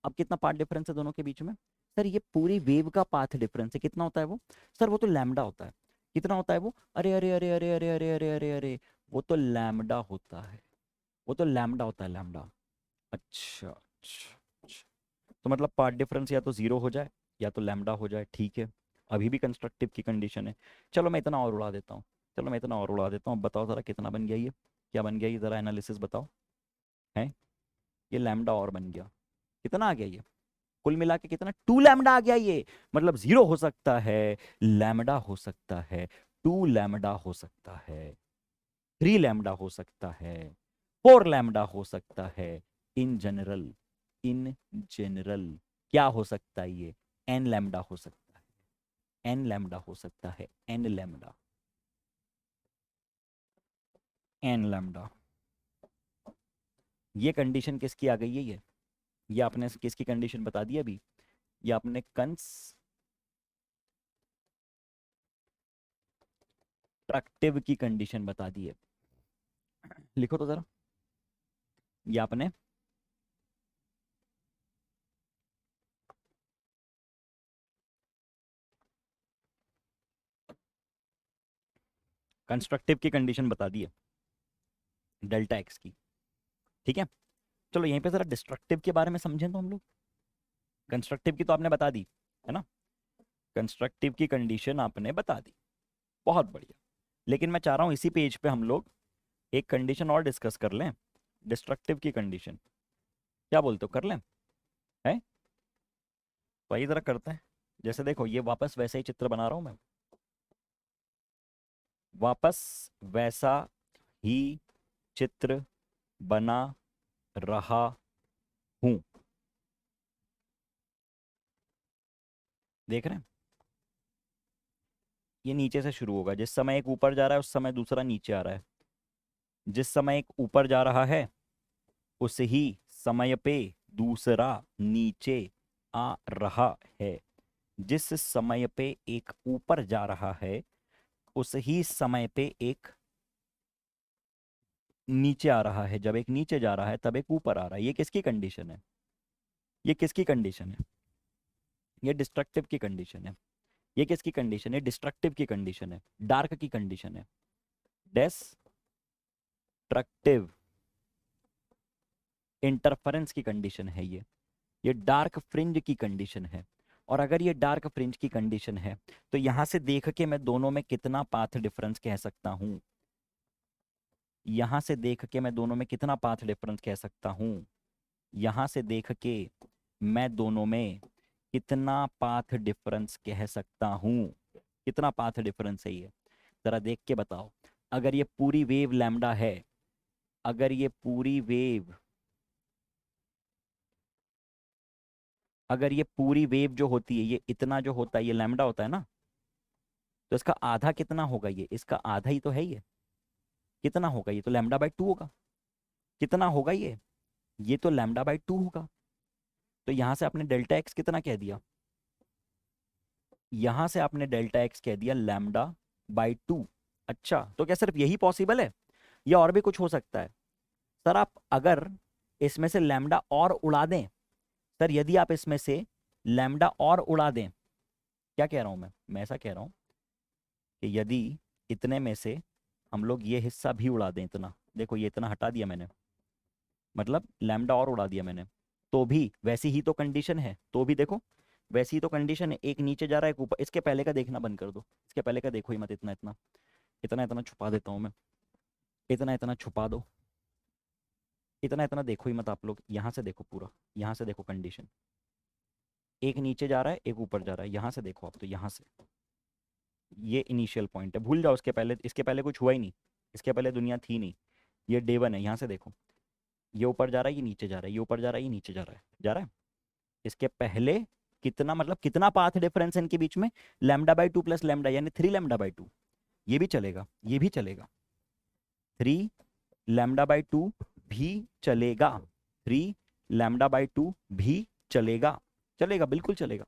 अब कितना पाथ डिफरेंस है दोनों के बीच में? सर ये पूरी वेव का पाथ डिफरेंस है, कितना होता है वो? सर वो तो लैम्डा होता है। कितना होता है वो? अरे अरे अरे अरे अरे अरे अरे अरे अरे, वो तो लैम्डा होता है, वो तो लैम्डा होता है, लैम्डा। अच्छा अच्छा अच्छा। तो मतलब पार्ट डिफरेंस या तो 0 हो जाए या तो लैम्डा हो जाए, ठीक है, अभी भी कंस्ट्रक्टिव की कंडीशन है। चलो मैं इतना और उड़ा देता हूँ, चलो मैं इतना और उड़ा देता हूँ, अब बताओ ज़रा कितना बन गया ये, क्या बन गया ये, ज़रा एनालिसिस बताओ। है, ये लैम्डा और बन गया, कितना आ गया ये, कुल मिला के कितना, 2 लैम्डा आ गया ये। मतलब 0 हो सकता है, लैम्डा हो सकता है, 2 लैम्डा हो सकता है, 3 लैम्डा हो सकता है, 4 लैम्डा हो सकता है, इन जनरल, इन जनरल क्या हो सकता है ये, एन लैम्डा हो सकता है, एन लैम्डा हो सकता है, एन लैम्डा, एन लैम्डा। ये कंडीशन किसकी आ गई है ये आपने किसकी कंडीशन बता दी अभी, ये आपने कंस्ट्रक्टिव की कंडीशन बता दी है। लिखो तो जरा, ये आपने कंस्ट्रक्टिव की कंडीशन बता दी है डेल्टा एक्स की, ठीक है। चलो यहीं पे जरा डिस्ट्रक्टिव के बारे में समझें तो हम लोग, कंस्ट्रक्टिव की तो आपने बता दी है ना, कंस्ट्रक्टिव की कंडीशन आपने बता दी, बहुत बढ़िया। लेकिन मैं चाह रहा हूँ इसी पेज पे हम लोग एक कंडीशन और डिस्कस कर लें, डिस्ट्रक्टिव की कंडीशन, क्या बोलते हो, कर लें? है, तो आइए जरा करते हैं। जैसे देखो ये वापस वैसा ही चित्र बना रहा हूं मैं, वापस वैसा ही चित्र बना रहा हूं, देख रहे हैं, ये नीचे से शुरू होगा, जिस समय एक ऊपर जा रहा है उस समय दूसरा नीचे आ रहा है, जिस समय एक ऊपर जा रहा है उस ही समय पे दूसरा नीचे आ रहा है, जिस समय पे एक ऊपर जा रहा है उस ही समय पे एक नीचे आ रहा है, जब एक नीचे जा रहा है तब एक ऊपर आ रहा है। ये किसकी कंडीशन है, ये किसकी कंडीशन है, ये डिस्ट्रक्टिव की कंडीशन है। ये किसकी कंडीशन है, डिस्ट्रक्टिव की कंडीशन है, डार्क की कंडीशन है, डिस्ट्रक्टिव इंटरफेरेंस की कंडीशन है ये डार्क फ्रिंज की कंडीशन है। और अगर ये डार्क फ्रिंज की कंडीशन है तो यहां से देख के मैं दोनों में कितना पाथ डिफरेंस कह सकता हूं, यहां से देख के मैं दोनों में कितना पाथ डिफरेंस कह सकता हूं, यहां से देख के मैं दोनों में कितना पाथ डिफरेंस कह सकता हूं, कितना पाथ डिफरेंस है ये, जरा देख के बताओ। अगर ये पूरी वेव लैम्डा है, अगर ये पूरी वेव, अगर ये पूरी वेव जो होती है ये इतना जो होता है ये लैम्डा होता है ना, तो इसका आधा कितना होगा, ये इसका आधा ही तो है ये, कितना होगा, ये तो लैम्डा बाई 2 होगा, कितना होगा ये तो लैम्डा बाई 2 होगा। तो यहां से आपने डेल्टा एक्स कितना कह दिया, यहां से आपने डेल्टा एक्स कह दिया λ/2। अच्छा, तो क्या सिर्फ यही पॉसिबल है या और भी कुछ हो सकता है? सर आप अगर इसमें से लैम्डा और उड़ा दें, सर यदि आप इसमें से लैम्डा और उड़ा दें, क्या कह रहा हूं मैं ऐसा कह रहा हूं कि यदि इतने में से हम लोग ये हिस्सा भी उड़ा दें, इतना देखो ये इतना हटा दिया मैंने, मतलब लैम्डा और उड़ा दिया मैंने, तो भी वैसी ही तो कंडीशन है, तो भी देखो वैसी ही तो कंडीशन है, एक नीचे जा रहा है एक ऊपर। इसके पहले का देखना बंद कर दो, इसके पहले का देखो ही मत, इतना इतना इतना इतना छुपा देता हूँ मैं, इतना इतना छुपा दो, इतना इतना देखो ही मत आप लोग, यहाँ से देखो पूरा, यहाँ से देखो कंडीशन, एक नीचे जा रहा है एक ऊपर जा रहा है, यहाँ से देखो आप, तो यहाँ से ये इनिशियल पॉइंट है, भूल जाओ इसके पहले, इसके पहले कुछ हुआ ही नहीं, इसके पहले दुनिया थी नहीं, ये डे वन है। यहाँ से देखो ये ऊपर जा रहा है ये नीचे जा रहा है, ये ऊपर जा रहा है ये नीचे जा रहा है, जा रहा है। इसके पहले कितना, मतलब कितना पाथ डिफरेंस है इनके बीच में, λ/2 प्लस लैम्डा यानी 3 λ/2, ये भी चलेगा, ये भी चलेगा, 3 λ/2 भी चलेगा, 3 λ/2 भी चलेगा, चलेगा बिल्कुल चलेगा,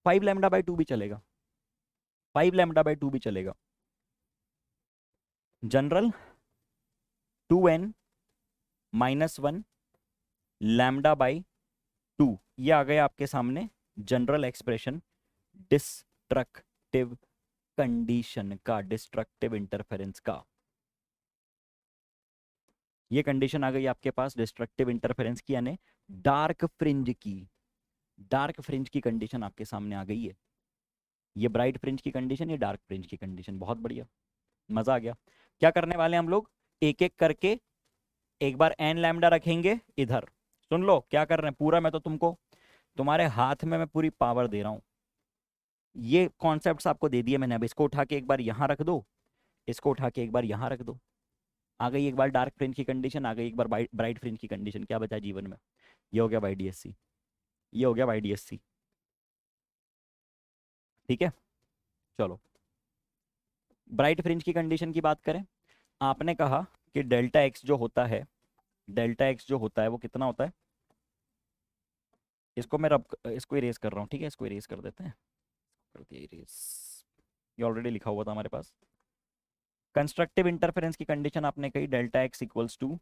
5 λ/2 भी चलेगा, 5 λ/2 भी चलेगा। जनरल 2n-1 λ/2, ये आ गया आपके सामने जनरल एक्सप्रेशन डिस्ट्रक्टिव कंडीशन का, डिस्ट्रक्टिव इंटरफेरेंस का। ये कंडीशन आ गई आपके पास डिस्ट्रक्टिव इंटरफेरेंस की, यानी डार्क फ्रिंज की, डार्क फ्रिंज की कंडीशन आपके सामने आ गई है। ये ब्राइट फ्रिंज की कंडीशन, ये डार्क फ्रिंज की कंडीशन, बहुत बढ़िया, मजा आ गया। क्या करने वाले हैं हम लोग, एक एक करके एक बार एन लैम्डा रखेंगे इधर, सुन लो क्या कर रहे हैं पूरा, मैं तो तुमको तुम्हारे हाथ में मैं पूरी पावर दे रहा हूँ। ये कॉन्सेप्ट्स आपको दे दिए मैंने, अब इसको उठा के एक बार यहाँ रख दो, इसको उठा के एक बार यहाँ रख दो, आ गई एक बार डार्क फ्रिंज की कंडीशन, आ गई एक बार ब्राइट फ्रिंज की कंडीशन, क्या बचा जीवन में, ये हो गया बाई डीएससी, ये हो गया बाई डीएससी। ठीक है, चलो ब्राइट फ्रिंज की कंडीशन की बात करें, आपने कहा कि डेल्टा एक्स जो होता है, डेल्टा एक्स जो होता है वो कितना होता है, इसको मैं रब इसको इरेज कर रहा हूँ, ठीक है इसको इरेज कर देते हैं, कर दिया इरेज, ये ऑलरेडी लिखा हुआ था हमारे पास। कंस्ट्रक्टिव इंटरफेरेंस की कंडीशन आपने कही delta X equals to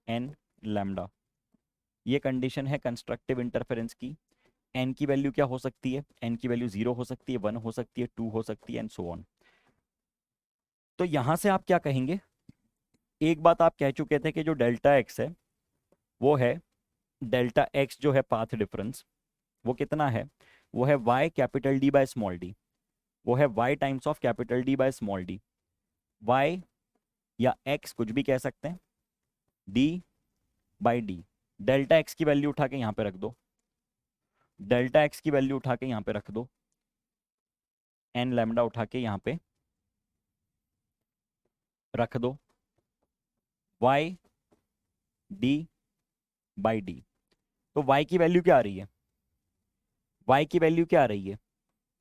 N lambda, ये कंडीशन है कंस्ट्रक्टिव इंटरफेरेंस की। एन की वैल्यू क्या हो सकती है, एन की वैल्यू 0 हो सकती है, 1 हो सकती है, 2 हो सकती है एंड सो ऑन। तो यहां से आप क्या कहेंगे, एक बात आप कह चुके थे कि जो डेल्टा एक्स है वो है, डेल्टा एक्स जो है पाथ डिफरेंस, वो कितना है, वो है Y capital D by small D, वो है Y times of capital D by small D, Y या एक्स कुछ भी कह सकते हैं, D by D. Delta x की वैल्यू उठा के यहाँ पे रख दो, डेल्टा एक्स की वैल्यू उठा के यहाँ पे रख दो, एन लैम्डा उठा के यहाँ पे रख दो, वाई डी बाई डी। तो y की वैल्यू क्या आ रही है, y की वैल्यू क्या आ रही है,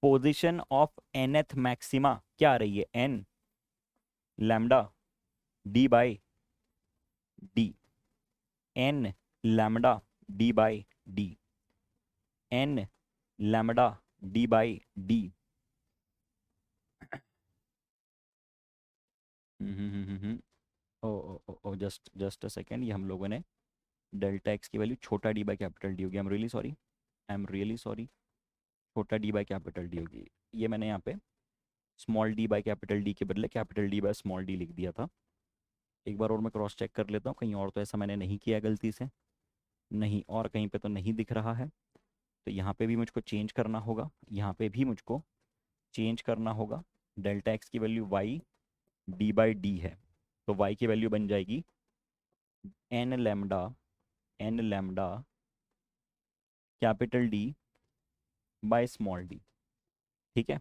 पोजीशन ऑफ nth मैक्सिमा क्या आ रही है, n lambda d by D, n lambda d by D, n lambda d by D. Oh oh oh oh just just a second, ये हम लोगों ने डेल्टा एक्स की वैल्यू छोटा डी बाई कैपिटल डी होगी, I am really sorry, I am really sorry, छोटा D by capital D होगी, ये मैंने यहाँ पे small D by capital D के बदले capital D by small D लिख दिया था। एक बार और मैं क्रॉस चेक कर लेता हूँ, कहीं और तो ऐसा मैंने नहीं किया गलती से, नहीं और कहीं पे तो नहीं दिख रहा है, तो यहाँ पे भी मुझको चेंज करना होगा, यहाँ पे भी मुझको चेंज करना होगा। डेल्टा एक्स की value y d by d है, तो वाई की वैल्यू बन जाएगी n lambda, n lambda capital D by small d. ठीक है,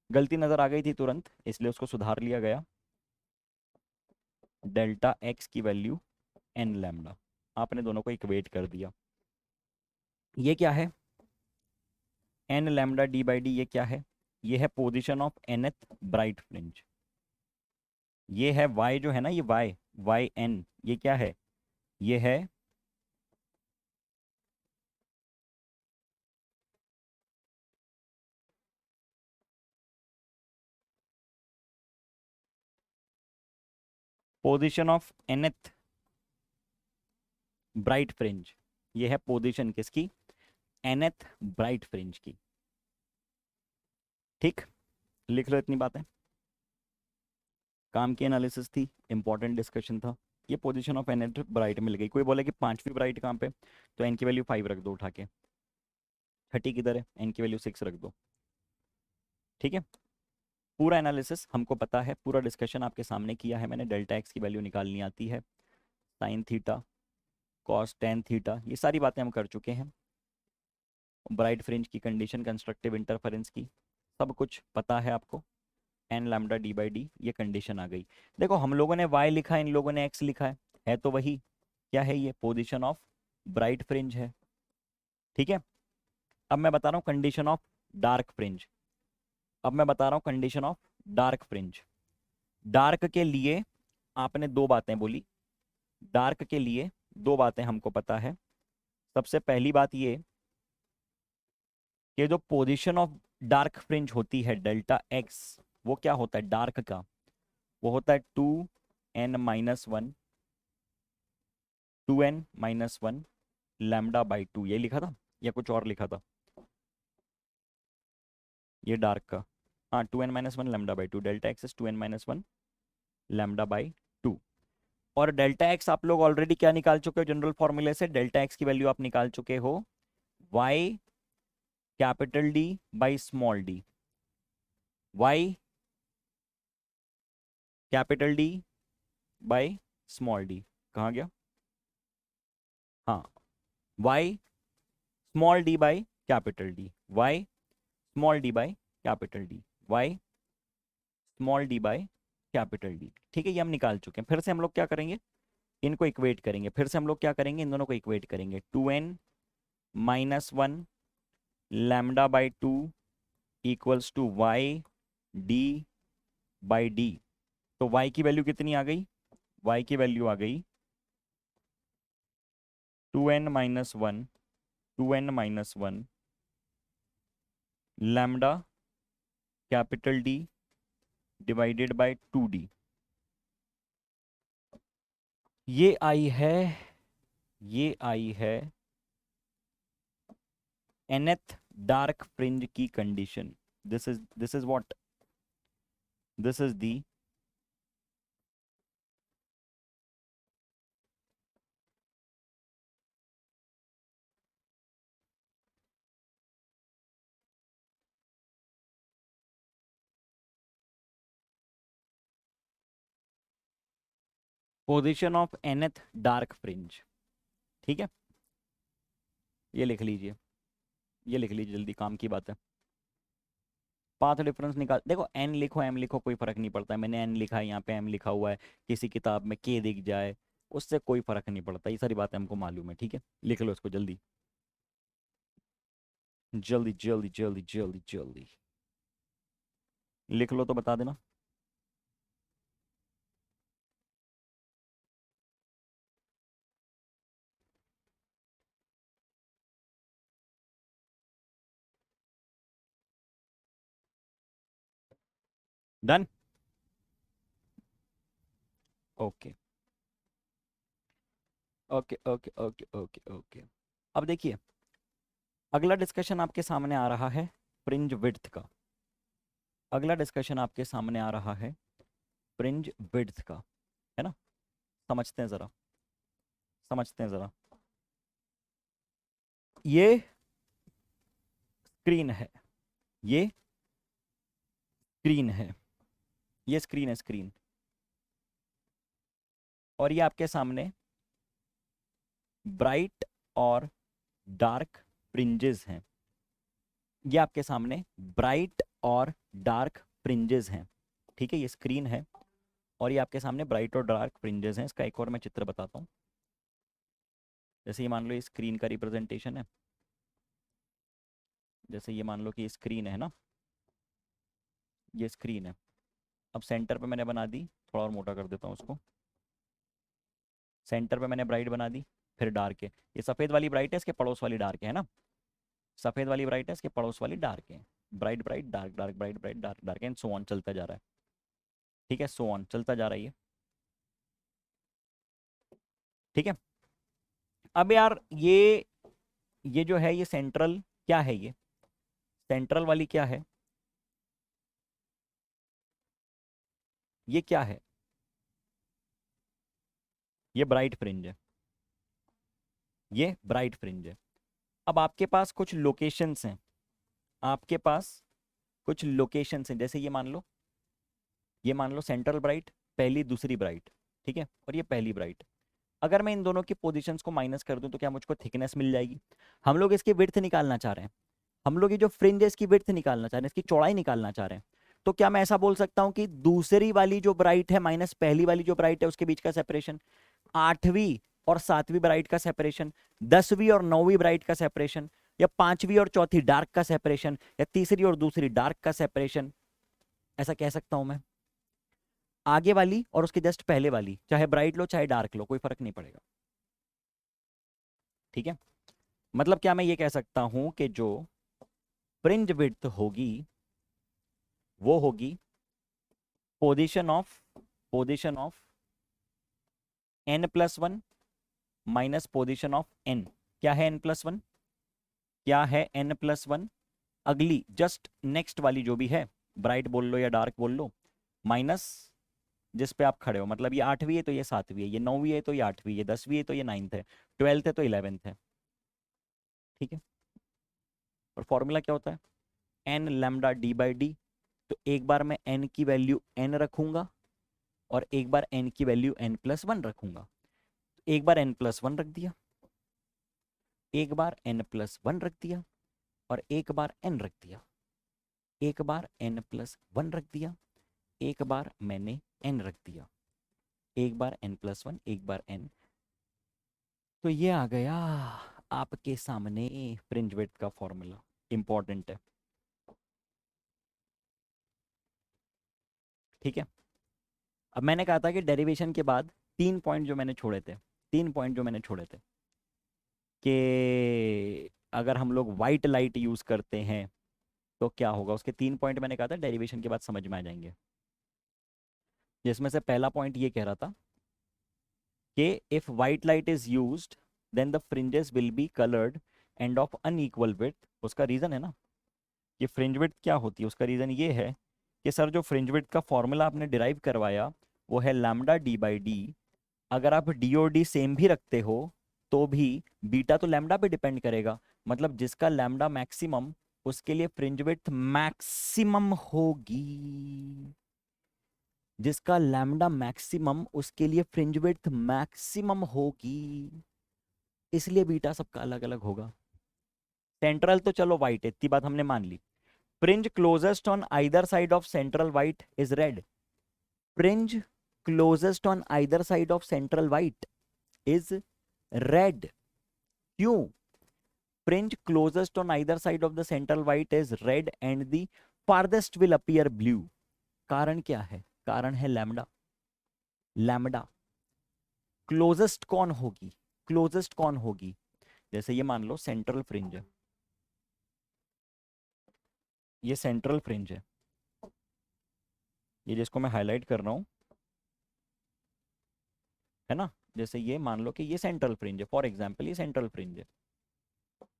गलती नज़र आ गई थी तुरंत, इसलिए उसको सुधार लिया गया, डेल्टा एक्स की वैल्यू एन लैम्डा, आपने दोनों को इक्वेट कर दिया। ये क्या है, n lambda d by d, ये क्या है, ये है position of nth bright fringe, ये है y जो है ना, ये y, वाई एन, ये क्या है, ये है position of nth bright fringe, ये है पोजीशन किसकी, nth ब्राइट फ्रिंज की। ठीक, लिख लो इतनी बातें, काम की एनालिसिस थी, इंपॉर्टेंट डिस्कशन था। ये पोजीशन ऑफ nth ब्राइट मिल गई। कोई बोले कि पांचवी ब्राइट कहाँ पे, तो n की वैल्यू 5 रख दो उठा के, छठी किधर है, n की वैल्यू 6 रख दो। ठीक है, पूरा एनालिसिस हमको पता है, पूरा डिस्कशन आपके सामने किया है मैंने। डेल्टा एक्स की वैल्यू निकालनी आती है, sine theta, cos ten theta, ये सारी बातें हम कर चुके हैं। ब्राइट फ्रिंज की कंडीशन, कंस्ट्रक्टिव इंटरफेरेंस की, सब कुछ पता है आपको। N lambda d by d, ये कंडीशन आ गई। देखो हम लोगों ने वाई लिखा है, इन लोगों ने एक्स लिखा है तो वही। क्या है ये, पोजिशन ऑफ ब्राइट फ्रिंज है। ठीक है, अब मैं बता रहा हूँ कंडीशन ऑफ डार्क फ्रिंज। अब मैं बता रहा हूँ condition of dark fringe. Dark के लिए आपने दो बातें बोली, डार्क के लिए दो बातें हमको पता है। सबसे पहली बात ये कि जो पोजीशन ऑफ डार्क फ्रिंज होती है डेल्टा एक्स, वो क्या होता है डार्क का, वो होता है 2n-1, 2n-1 लैम्डा बाई 2। ये लिखा था या कुछ और लिखा था, ये डार्क का, हाँ 2n-1 lambda by 2, delta x is 2n-1 lambda by 2। और डेल्टा एक्स आप लोग ऑलरेडी क्या निकाल चुके हो जनरल फॉर्मूले से, डेल्टा एक्स की वैल्यू आप निकाल चुके हो y capital D by small D, y capital D by small D, कहाँ गया, हाँ y small D by capital D, y small D by capital D, y small D by capital D. ठीक है, ये हम निकाल चुके हैं। फिर से हम लोग क्या करेंगे, इनको इक्वेट करेंगे। फिर से हम लोग क्या करेंगे, इन दोनों को इक्वेट करेंगे। 2n-1 lambda by 2 equals to y d by d. तो y की वैल्यू कितनी आ गई, y की वैल्यू आ गई 2n-1, 2n-1 lambda capital D divided by 2d। ये आई है, ये आई है nth डार्क फ्रिंज की condition. This is what, this is the position of nth dark fringe. ठीक है, ये लिख लीजिए, ये लिख लीजिए जल्दी, काम की बात है। पाथ डिफरेंस निकाल, देखो n लिखो m लिखो कोई फर्क नहीं पड़ता है। मैंने n लिखा है, यहाँ पे m लिखा हुआ है, किसी किताब में k दिख जाए उससे कोई फर्क नहीं पड़ता, ये सारी बातें हमको मालूम है। ठीक है, लिख लो इसको जल्दी जल्दी जल्दी जल्दी जल्दी जल्दी, लिख लो तो बता देना। Done, okay okay okay okay okay okay. अब देखिए अगला डिस्कशन आपके सामने आ रहा है फ्रिंज विड्थ का। अगला डिस्कशन आपके सामने आ रहा है फ्रिंज विड्थ का, है ना। समझते हैं ज़रा, समझते हैं ज़रा। ये स्क्रीन है, ये स्क्रीन है, ये स्क्रीन है, स्क्रीन। और ये आपके सामने ब्राइट और डार्क फ्रिंजेस हैं। ये आपके सामने ब्राइट और डार्क फ्रिंजेस हैं। ठीक है, ये स्क्रीन है और ये आपके सामने ब्राइट और डार्क फ्रिंजेस हैं। इसका एक और मैं चित्र बताता हूँ। जैसे ये मान लो ये स्क्रीन का रिप्रेजेंटेशन है, जैसे ये मान लो कि ये स्क्रीन है ना, ये स्क्रीन है। अब सेंटर पे मैंने बना दी, थोड़ा और मोटा कर देता हूँ उसको। सेंटर पे मैंने ब्राइट बना दी, फिर डार्क है। ये सफ़ेद वाली ब्राइट है, इसके पड़ोस वाली डार्क है ना। सफ़ेद वाली ब्राइट है, इसके पड़ोस वाली डार्क है। Bright bright dark dark bright bright dark dark and so on चलता जा रहा है। ठीक है, सो ऑन चलता जा रहा है ये। ठीक है। अब यार ये जो है ये सेंट्रल क्या है, ये सेंट्रल वाली क्या है, ये क्या है, ये ब्राइट फ्रिंज है, ये ब्राइट फ्रिंज है। अब आपके पास कुछ लोकेशंस हैं, आपके पास कुछ लोकेशंस हैं, जैसे ये मान लो सेंट्रल ब्राइट, पहली दूसरी ब्राइट, ठीक है, और ये पहली ब्राइट। अगर मैं इन दोनों की पोजीशंस को माइनस कर दूं तो क्या मुझको थिकनेस मिल जाएगी? हम लोग इसकी विड्थ निकालना चाह रहे हैं, हम लोग ये जो फ्रिंज है इसकी विड्थ निकालना चाह रहे हैं, इसकी चौड़ाई निकालना चाह रहे हैं। तो क्या मैं ऐसा बोल सकता हूं कि दूसरी वाली जो ब्राइट है माइनस पहली वाली जो ब्राइट है उसके बीच का सेपरेशन, आठवीं और सातवीं ब्राइट का सेपरेशन, 10वीं और 9वीं ब्राइट का सेपरेशन, या पांचवी और चौथी डार्क का सेपरेशन, या तीसरी और दूसरी डार्क का सेपरेशन, ऐसा कह सकता हूं मैं। आगे वाली और उसके जस्ट पहले वाली, चाहे ब्राइट लो चाहे डार्क लो, कोई फर्क नहीं पड़ेगा। ठीक है, मतलब क्या मैं ये कह सकता हूं कि जो फ्रिंज विड्थ होगी वो होगी position of n+1 minus position of n। क्या है n+1? क्या है n+1? अगली जस्ट नेक्स्ट वाली जो भी है, ब्राइट बोल लो या डार्क बोल लो, माइनस जिस पे आप खड़े हो, मतलब ये आठवीं है तो ये सातवीं है, ये नौवीं है तो ये आठवीं है, 10वीं है तो ये 9th है, 12th है तो 11th है। ठीक है, और फॉर्मूला क्या होता है? n lambda d/d। तो एक बार मैं n की वैल्यू n रखूंगा और एक बार n की वैल्यू n+1 रखूंगा। एक बार n+1 रख दिया, एक बार n+1 रख दिया, और एक बार n रख दिया, एक बार n+1 रख दिया, एक बार मैंने n रख दिया, एक बार n+1, एक बार n। तो ये आ गया आपके सामने फ्रिंज विड्थ का फॉर्मूला। इंपॉर्टेंट है, ठीक है। अब मैंने कहा था कि डेरिवेशन के बाद 3 पॉइंट जो मैंने छोड़े थे, 3 पॉइंट जो मैंने छोड़े थे कि अगर हम लोग वाइट लाइट यूज करते हैं तो क्या होगा, उसके 3 पॉइंट मैंने कहा था डेरिवेशन के बाद समझ में आ जाएंगे। जिसमें से पहला पॉइंट ये कह रहा था कि if white light is used then the fringes will be coloured and of unequal width. उसका रीजन है ना कि फ्रिंज विड्थ क्या होती है, उसका रीजन ये है कि सर जो फ्रिंज विड्थ का फॉर्मूला आपने डिराइव करवाया वो है लैम्डा d/d। अगर आप डी और डी सेम भी रखते हो तो भी बीटा तो लैम्डा पे डिपेंड करेगा, मतलब जिसका लैम्डा मैक्सिमम उसके लिए फ्रिंज विड्थ मैक्सिमम होगी, जिसका लैम्डा मैक्सिमम उसके लिए फ्रिंज विड्थ मैक्सिमम होगी, इसलिए बीटा सबका अलग अलग होगा। सेंट्रल तो चलो वाइट है, इतनी बात हमने मान ली। Fringe closest on either side of central white is red. Fringe closest on either side of central white is red. क्यों? Fringe closest on either side of the central white is red and the farthest will appear blue. कारण क्या है? कारण है lambda. Lambda closest कौन होगी? Closest कौन होगी? जैसे ये मान लो सेंट्रल फ्रिंज है, ये सेंट्रल फ्रिंज है, ये जिसको मैं हाईलाइट कर रहा हूं, है ना, जैसे ये मान लो कि ये सेंट्रल फ्रिंज है, फॉर एग्जांपल ये सेंट्रल फ्रिंज है।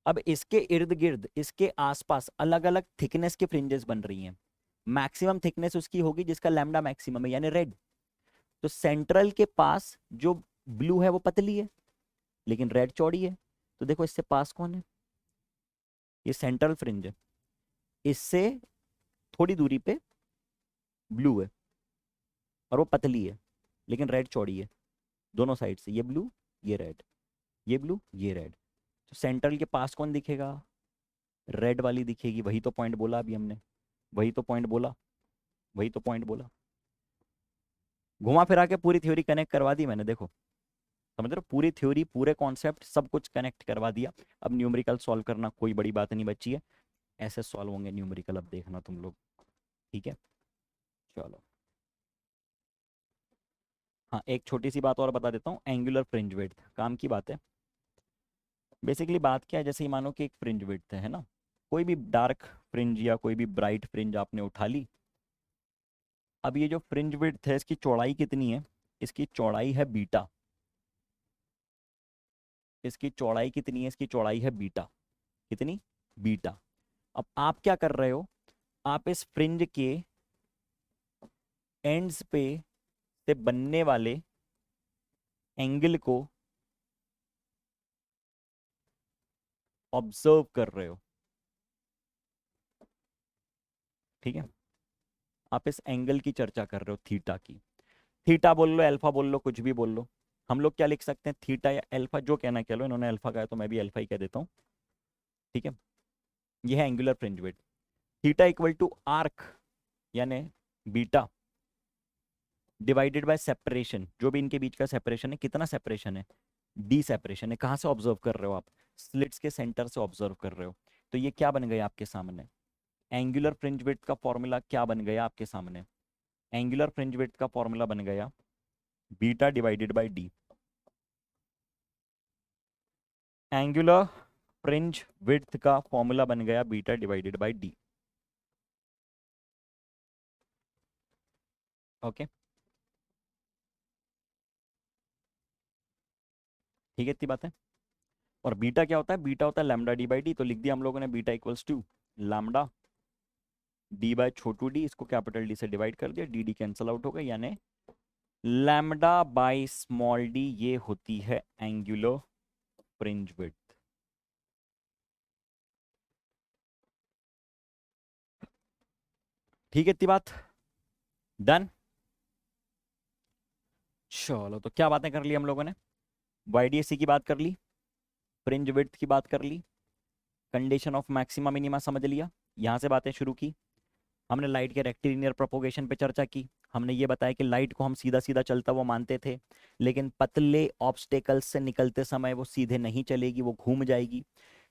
अब इसके इर्द गिर्द इसके आसपास अलग अलग थिकनेस के फ्रिंजेस बन रही हैं। मैक्सिमम थिकनेस उसकी होगी जिसका लैम्डा मैक्सिमम है, यानी रेड। तो सेंट्रल के पास जो ब्लू है वो पतली है लेकिन रेड चौड़ी है। तो देखो इससे पास कौन है? ये सेंट्रल फ्रिंज है, इससे थोड़ी दूरी पे ब्लू है और वो पतली है लेकिन रेड चौड़ी है दोनों साइड से, ये ब्लू ये रेड, ये ब्लू ये रेड। तो सेंट्रल के पास कौन दिखेगा? रेड वाली दिखेगी। वही तो पॉइंट बोला अभी हमने, वही तो पॉइंट बोला, वही तो पॉइंट बोला। घुमा फिरा के पूरी थ्योरी कनेक्ट करवा दी मैंने, देखो समझ रहे हो, पूरी थ्योरी पूरे कॉन्सेप्ट सब कुछ कनेक्ट करवा दिया। अब न्यूमेरिकल सॉल्व करना कोई बड़ी बात नहीं बची है, ऐसे सॉल्व होंगे न्यूमेरिकल, अब देखना तुम लोग। ठीक है, चलो। हाँ, एक छोटी सी बात और बता देता हूँ, एंगुलर फ्रिंज विड्थ काम की बात है। बेसिकली बात क्या है, जैसे ही मानो कि एक फ्रिंज विड्थ है ना, कोई भी डार्क फ्रिंज या कोई भी ब्राइट फ्रिंज आपने उठा ली। अब ये जो फ्रिंज विड्थ है इसकी चौड़ाई कितनी है? इसकी चौड़ाई है बीटा। इसकी चौड़ाई कितनी है? इसकी चौड़ाई है बीटा। कितनी? बीटा। अब आप क्या कर रहे हो, आप इस फ्रिंज के एंड्स पे से बनने वाले एंगल को ऑब्जर्व कर रहे हो। ठीक है, आप इस एंगल की चर्चा कर रहे हो, थीटा की। थीटा बोल लो, अल्फा बोल लो, कुछ भी बोल लो। हम लोग क्या लिख सकते हैं, थीटा या अल्फा, जो कहना है कह लो। इन्होंने अल्फा कहा है तो मैं भी अल्फा ही कह देता हूँ। ठीक है, यह है angular fringe width. Theta equal to arc यानी बीटा डिवाइडेड बाय सेपरेशन, जो भी इनके बीच का सेपरेशन है। कितना सेपरेशन है? डी सेपरेशन है। कहाँ से ऑब्जर्व कर रहे हो आप? स्लिट्स के सेंटर से ऑब्जर्व कर रहे हो। तो ये क्या बन गया आपके सामने? एंगुलर फ्रिंज विड्थ का फॉर्मूला क्या बन गया आपके सामने? एंगुलर फ्रिंज विड्थ का फॉर्मूला बन गया beta divided bye D. Angular fringe width का फॉर्मूला बन गया beta divided bye D. Okay, ठीक है, इतनी बात है। और बीटा क्या होता है? बीटा होता है लैम्डा डी बाई डी। तो लिख दिया हम लोगों ने beta equals to lambda d by छोटू डी, इसको कैपिटल डी से डिवाइड कर दिया, डी डी कैंसल आउट हो गया, यानी लैम्डा बाय स्मॉल डी ये होती है एंगुलर फ्रिंज विड्थ। ठीक है, इतनी बात डन। चलो, तो क्या बातें कर ली हम लोगों ने? वाईडीएसी की बात कर ली, फ्रिंज विड्थ की बात कर ली, कंडीशन ऑफ मैक्सिमा मिनिमा समझ लिया, यहां से बातें शुरू की। हमने लाइट के रेक्टिलिनियर प्रोपोगेशन पे चर्चा की। हमने ये बताया कि लाइट को हम सीधा सीधा चलता हुआ मानते थे, लेकिन पतले ऑब्स्टेकल्स से निकलते समय वो सीधे नहीं चलेगी, वो घूम जाएगी।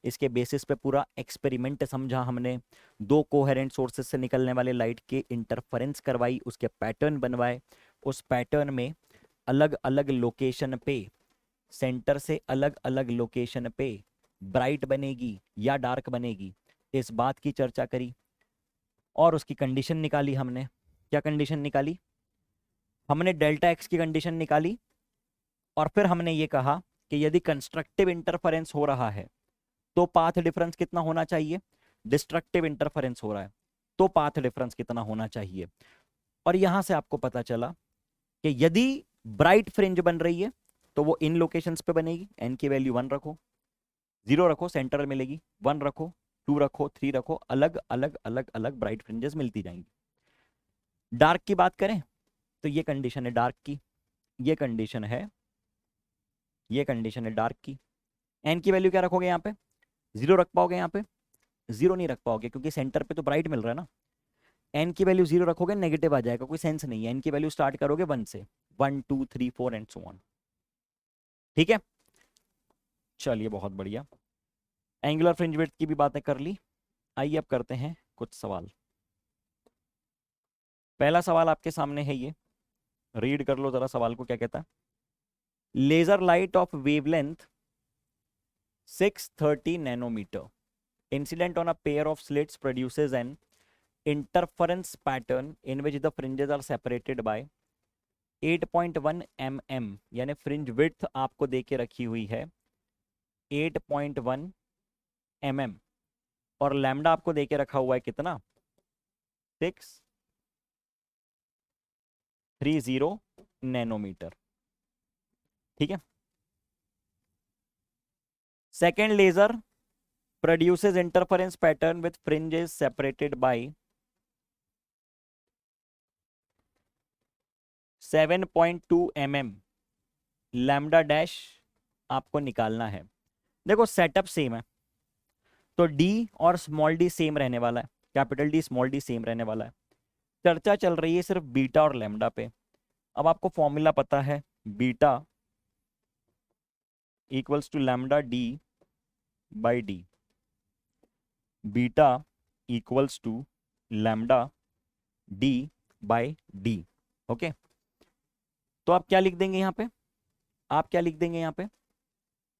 इसके बेसिस पे पूरा एक्सपेरिमेंट समझा हमने। दो कोहेरेंट सोर्सेज से निकलने वाले लाइट के इंटरफेरेंस करवाई, उसके पैटर्न बनवाए। उस पैटर्न में अलग अलग लोकेशन पे, सेंटर से अलग अलग लोकेशन पे ब्राइट बनेगी या डार्क बनेगी, इस बात की चर्चा करी। और उसकी कंडीशन निकाली हमने। क्या कंडीशन निकाली? हमने डेल्टा एक्स की कंडीशन निकाली। और फिर हमने ये कहा कि यदि कंस्ट्रक्टिव इंटरफेरेंस हो रहा है तो पाथ डिफरेंस कितना होना चाहिए? डिस्ट्रक्टिव इंटरफेरेंस हो रहा है तो पाथ डिफरेंस कितना होना चाहिए? और यहां से आपको पता चला कि यदि ब्राइट फ्रिंज बन रही है तो वो इन लोकेशंस पे बनेगी। एन की वैल्यू 1 रखो, 0 रखो, सेंटर मिलेगी। 1 रखो, 2 रखो, 3 रखो, अलग अलग अलग अलग ब्राइट फ्रिंजेस मिलती जाएंगी। डार्क की बात करें तो ये कंडीशन है डार्क की, ये कंडीशन है, ये कंडीशन है डार्क की। एन की वैल्यू क्या रखोगे यहाँ पे? 0 रख पाओगे यहाँ पे? 0 नहीं रख पाओगे क्योंकि सेंटर पे तो ब्राइट मिल रहा है ना। एन की वैल्यू 0 रखोगे नेगेटिव आ जाएगा, कोई सेंस नहीं है। एन की वैल्यू स्टार्ट करोगे 1 से, 1 2 3 4 एंड सो ऑन। ठीक है, चलिए बहुत बढ़िया। एंगुलर फ्रिंज विड्थ की भी बातें कर ली। आइए अब करते हैं कुछ सवाल। पहला सवाल आपके सामने है, ये रीड कर लो जरा सवाल को, क्या कहता है। Laser light of wavelength 630 nanometer incident on a pair of slits produces an interference pattern in which the fringes are separated by 8.1 mm, यानी फ्रिंज विड्थ आपको देके रखी हुई है 8.1 mm, और लैम्डा आपको देके रखा हुआ है कितना? 630 नैनोमीटर। ठीक है, second laser produces interference pattern with fringes separated by 7.2 mm, lambda dash आपको निकालना है। देखो सेटअप सेम है तो डी और स्मॉल डी सेम रहने वाला है, capital D small D same रहने वाला है। चर्चा चल रही है सिर्फ बीटा और लैम्डा पे। अब आपको फॉर्मूला पता है, beta equals to lambda d by d. Beta equals to lambda d by d. Okay, तो आप क्या लिख देंगे यहाँ पे? आप क्या लिख देंगे यहाँ पे?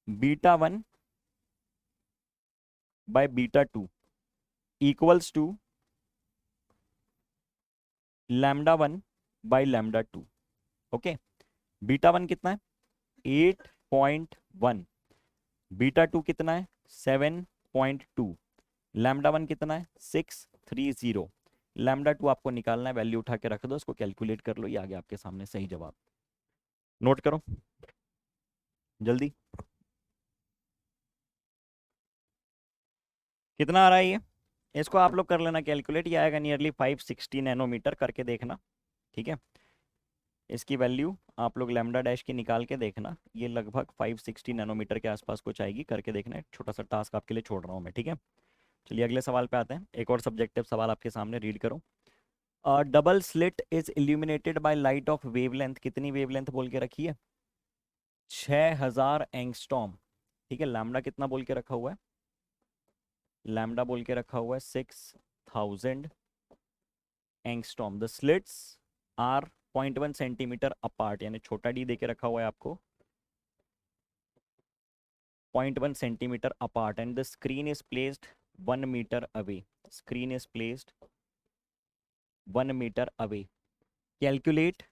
Beta 1 by beta 2 equals to lambda 1 by lambda 2। Okay, beta 1 कितना है? 8.1, बीटा 2 कितना है 7.2, लैम्डा 1 कितना है 630। लैम्डा 2 आपको निकालना है, वैल्यू उठा के रख दो, उसको कैलकुलेट कर लो, ये आ गया आपके सामने सही जवाब। नोट करो जल्दी, कितना आ रहा है ये, इसको आप लोग कर लेना कैलकुलेट, ये आएगा नियरली 560 नैनोमीटर, करके देखना। ठीक है, इसकी वैल्यू आप लोग लैम्डा डैश की निकाल के देखना, ये लगभग 560 नैनोमीटर के आसपास कुछ आएगी, करके देखना। एक छोटा सा टास्क आपके लिए छोड़ रहा हूँ मैं, ठीक है। चलिए अगले सवाल पे आते हैं, एक और सब्जेक्टिव सवाल आपके सामने, रीड करो। Double slit is illuminated by light of wavelength, कितनी वेवलेंथ बोल के रखी है 6000 एंगस्ट्रॉम। ठीक है, लैम्डा कितना बोल के रखा हुआ है, लैम्डा बोल के रखा हुआ है 6000 angstrom. The slits are 0.1 centimetre apart, यानी छोटा डी देके रखा हुआ है आपको 0.1 centimetre apart, and the screen is placed 1 metre away, screen is placed 1 metre away. Calculate,